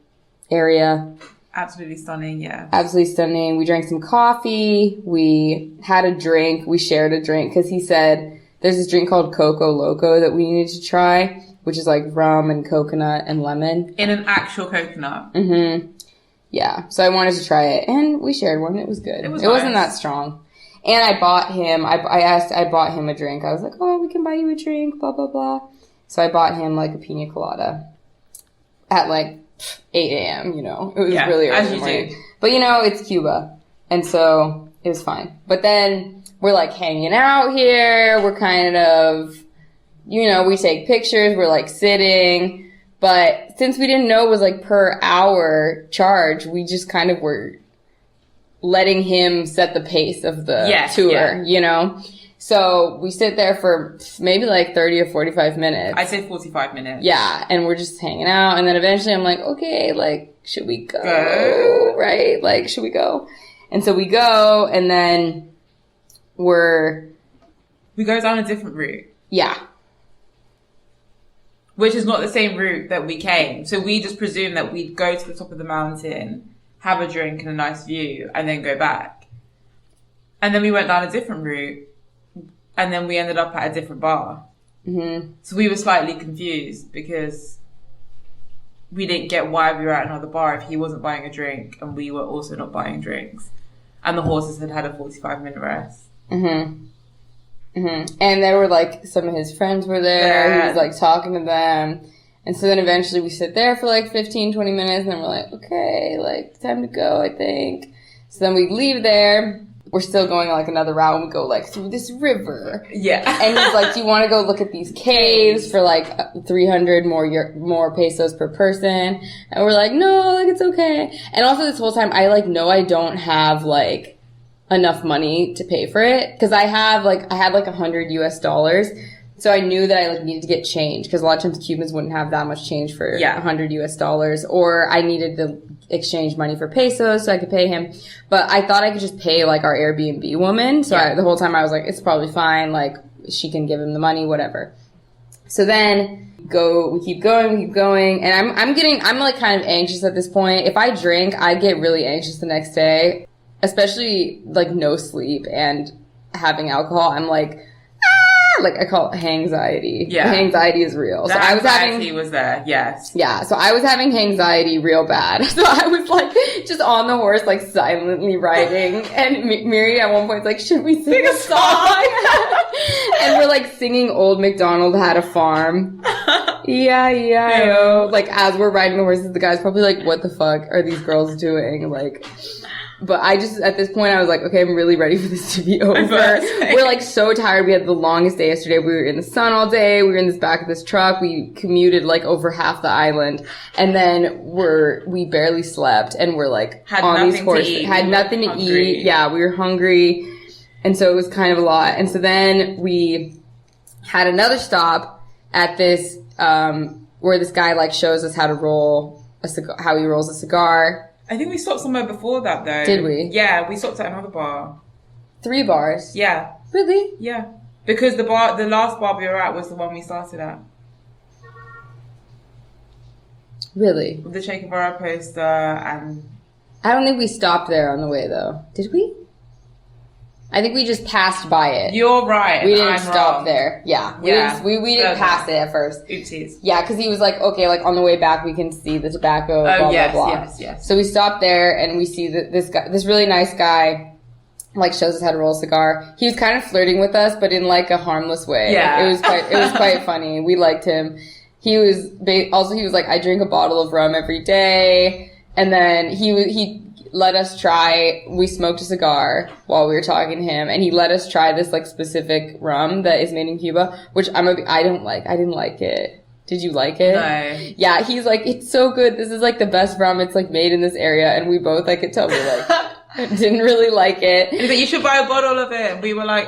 area. Absolutely stunning, yeah. Absolutely stunning. We drank some coffee. We had a drink. We shared a drink because he said there's this drink called Coco Loco that we needed to try, which is like rum and coconut and lemon. In an actual coconut. Mm-hmm. Yeah, so I wanted to try it, and we shared one. It was good. It wasn't that strong. And I bought him, I bought him a drink. I was like, oh, we can buy you a drink, blah, blah, blah. So I bought him like a pina colada at like 8 a.m., you know. It was really early in the morning. But you know, it's Cuba. And so it was fine. But then we're like hanging out here. We're kind of, you know, we take pictures. We're like sitting. But since we didn't know it was like per hour charge, we just kind of were letting him set the pace of the tour, you know? So we sit there for maybe like 30 or 45 minutes. I'd say 45 minutes. Yeah. And we're just hanging out. And then eventually I'm like, okay, like, should we go? Right? Like, should we go? And so we go, and then we go down a different route. Yeah. Which is not the same route that we came. So we just presumed that we'd go to the top of the mountain, have a drink and a nice view, and then go back. And then we went down a different route, and then we ended up at a different bar. Mm-hmm. So we were slightly confused because we didn't get why we were at another bar if he wasn't buying a drink and we were also not buying drinks. And the horses had had a 45-minute rest. Mm-hmm. Mm-hmm. And there were like some of his friends were there. He was like talking to them. And so then eventually we sit there for like 15, 20 minutes, and then we're like, okay, like time to go, I think. So then we leave there. We're still going like another route, and we go like through this river. Yeah. And he's like, do you want to go look at these caves for like 300 more pesos per person? And we're like, no, like it's okay. And also this whole time I like know I don't have like enough money to pay for it, because I had like $100 US. So I knew that I like needed to get change, because a lot of times Cubans wouldn't have that much change for $100 US, or I needed to exchange money for pesos so I could pay him. But I thought I could just pay like our Airbnb woman. So the whole time I was like, it's probably fine. Like she can give him the money, whatever. So then we keep going. And I'm like kind of anxious at this point. If I drink, I get really anxious the next day. Especially like no sleep and having alcohol, I'm like, like I call it hangxiety. Yeah. The anxiety is real. The so I was anxiety was there, yes. Yeah, so I was having anxiety real bad. So I was like just on the horse, like silently riding. And Miri at one point was like, should we sing a song? And we're like singing Old MacDonald Had a Farm. E-I-E-I-O. Like as we're riding the horses, the guy's probably like, what the fuck are these girls doing? Like... But I just, at this point, I was like, okay, I'm really ready for this to be over. We're like so tired. We had the longest day yesterday. We were in the sun all day. We were in this back of this truck. We commuted like over half the island. And then we barely slept and we're like on these horses. Had nothing to eat. Yeah, we were hungry. And so it was kind of a lot. And so then we had another stop at this, where this guy like shows us how to roll a cigar, how he rolls a cigar. I think we stopped somewhere before that, though. Did we? Yeah, we stopped at another bar. 3 bars? Yeah. Really? Yeah. Because the last bar we were at was the one we started at. Really? With the Che Guevara poster and... I don't think we stopped there on the way, though. Did we? I think we just passed by it. You're right. We didn't stop there. Yeah. We didn't pass it at first. Oopsies. Yeah, because he was like, okay, like on the way back we can see the tobacco, blah, blah, blah. Yes. So we stopped there and we see this really nice guy, like shows us how to roll a cigar. He was kind of flirting with us, but in like a harmless way. Yeah. It was quite funny. We liked him. He was like, I drink a bottle of rum every day. And then he let us try, we smoked a cigar while we were talking to him, and he let us try this like specific rum that is made in Cuba, which I didn't like it. Did you like it? No. Yeah, he's like, it's so good. This is like the best rum. It's like made in this area. And we both, I could tell, we like, didn't really like it. He's like, you should buy a bottle of it. And we were like,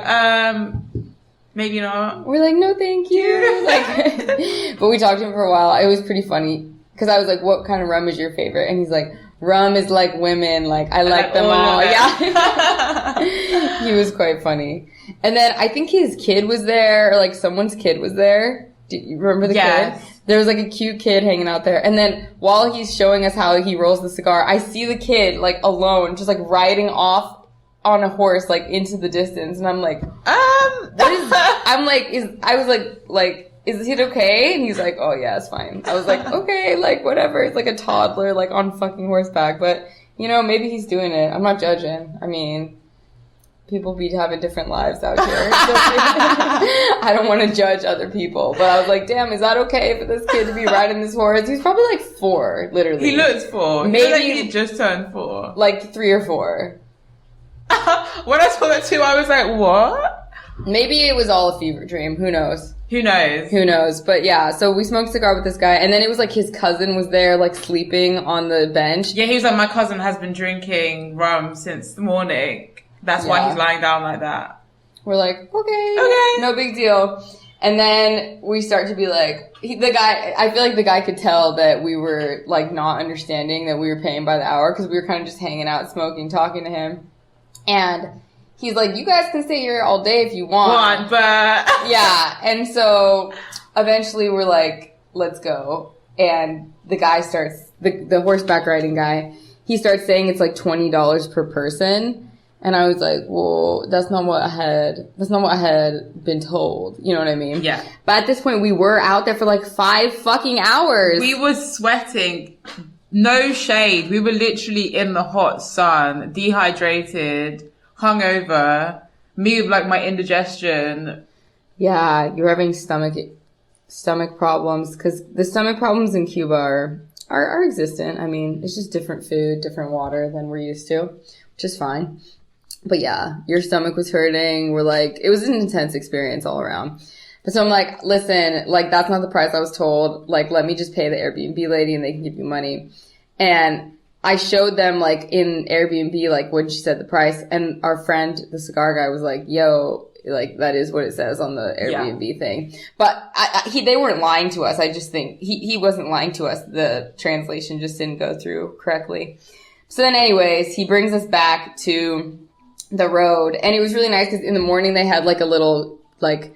maybe not. We're like, no, thank you. Like, but we talked to him for a while. It was pretty funny. Cause I was like, what kind of rum is your favorite? And he's like, rum is like women. Like, I like them all. Yeah. He was quite funny. And then I think his kid was there, or like someone's kid was there. Do you remember the kid? There was like a cute kid hanging out there. And then while he's showing us how he rolls the cigar, I see the kid like alone, just like riding off on a horse, like into the distance. And I'm like, what is, I'm like, is it okay? And he's like, oh yeah, it's fine. I was like, okay, like whatever. It's like a toddler, like on fucking horseback. But, you know, maybe he's doing it. I'm not judging. I mean, people be having different lives out here. So, I don't want to judge other people. But I was like, damn, is that okay for this kid to be riding this horse? He's probably like 4, literally. He looks 4. Maybe like he just turned 4. Like 3 or 4. When I saw that too, I was like, what? Maybe it was all a fever dream. Who knows? Who knows? Who knows? But yeah, so we smoked a cigar with this guy, and then it was like his cousin was there, like sleeping on the bench. Yeah, he was like, my cousin has been drinking rum since the morning. That's why he's lying down like that. We're like, okay, no big deal. And then we start to be like, I feel like the guy could tell that we were like not understanding that we were paying by the hour, because we were kind of just hanging out, smoking, talking to him. And he's like, you guys can stay here all day if you want. But... yeah. And so eventually we're like, let's go. And the guy starts, the horseback riding guy, he starts saying it's like $20 per person. And I was like, well, that's not what I had been told. You know what I mean? Yeah. But at this point we were out there for like 5 fucking hours. We were sweating. No shade. We were literally in the hot sun, dehydrated, hungover, me with like my indigestion. Yeah, you're having stomach problems, because the stomach problems in Cuba are existent. I mean, it's just different food, different water than we're used to, which is fine. But yeah, your stomach was hurting. We're like, it was an intense experience all around. But so I'm like, listen, like that's not the price I was told. Like, let me just pay the Airbnb lady and they can give you money. And I showed them like in Airbnb, like when she said the price, and our friend, the cigar guy, was like, yo, like that is what it says on the Airbnb thing. But they weren't lying to us. I just think he wasn't lying to us. The translation just didn't go through correctly. So then anyways, he brings us back to the road, and it was really nice because in the morning they had like a little, like,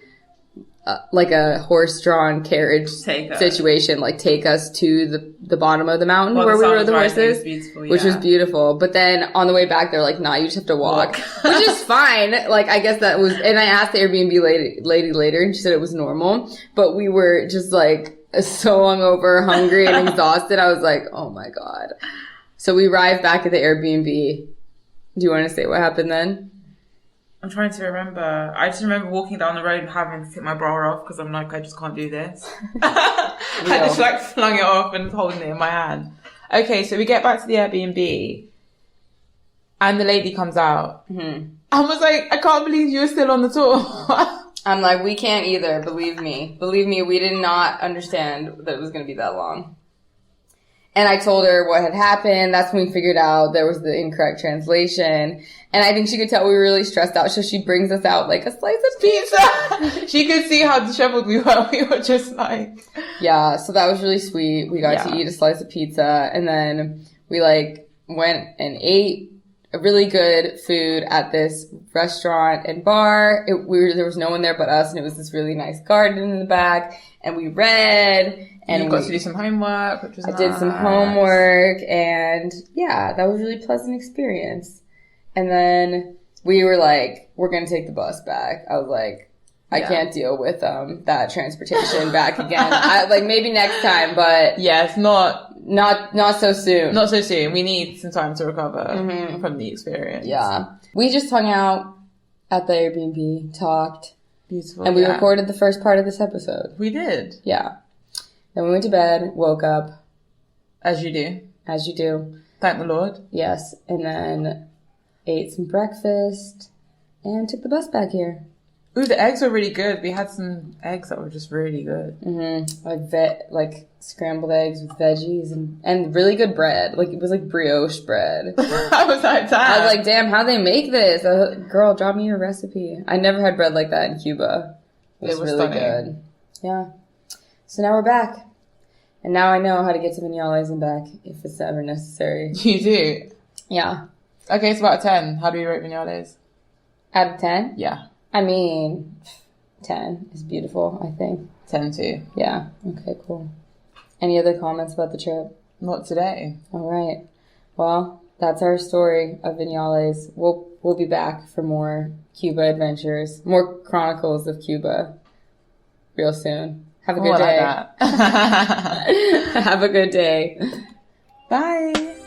like a horse-drawn carriage situation, like take us to the bottom of the mountain where we rode the horses, which was beautiful. But then on the way back, they're like, nah, you just have to walk. Which is fine. Like, I guess that was, and I asked the Airbnb lady later, and she said it was normal. But we were just like so hungover, hungry, and exhausted. I was like, oh my God. So we arrived back at the Airbnb. Do you want to say what happened then? I'm trying to remember. I just remember walking down the road and having to take my bra off because I'm like, I just can't do this. I just like flung it off and holding it in my hand. Okay, so we get back to the Airbnb and the lady comes out. Mm-hmm. I was like, I can't believe you're still on the tour. I'm like, we can't either. Believe me. Believe me, we did not understand that it was going to be that long. And I told her what had happened. That's when we figured out there was the incorrect translation. And I think she could tell we were really stressed out. So she brings us out like a slice of pizza. She could see how disheveled we were. We were just like... Yeah, so that was really sweet. We got to eat a slice of pizza. And then we like went and ate a really good food at this restaurant and bar. There was no one there but us. And it was this really nice garden in the back. And we read... And you got to do some homework, which was nice. I did some homework, and yeah, that was a really pleasant experience. And then we were like, we're going to take the bus back. I was like, I can't deal with that transportation back again. Like maybe next time, but yes, not so soon. Not so soon. We need some time to recover from the experience. Yeah. We just hung out at the Airbnb, talked. Beautiful. And we recorded the first part of this episode. We did. Yeah. Then we went to bed, woke up. As you do. As you do. Thank the Lord. Yes. And then ate some breakfast and took the bus back here. Ooh, the eggs were really good. We had some eggs that were just really good. Mm-hmm. Like scrambled eggs with veggies and really good bread. Like it was like brioche bread. I was like, damn. I was like, damn, how they make this? Girl, drop me your recipe. I never had bread like that in Cuba. It was really good. Yeah. So now we're back. And now I know how to get to Viñales and back if it's ever necessary. You do? Yeah. Okay, it's about 10. How do you rate Viñales? Out of 10? Yeah. I mean, 10 is beautiful, I think. 10 too. Yeah. Okay, cool. Any other comments about the trip? Not today. All right. Well, that's our story of Viñales. We'll be back for more Cuba adventures, more chronicles of Cuba real soon. Have a good day. Like that. Have a good day. Bye.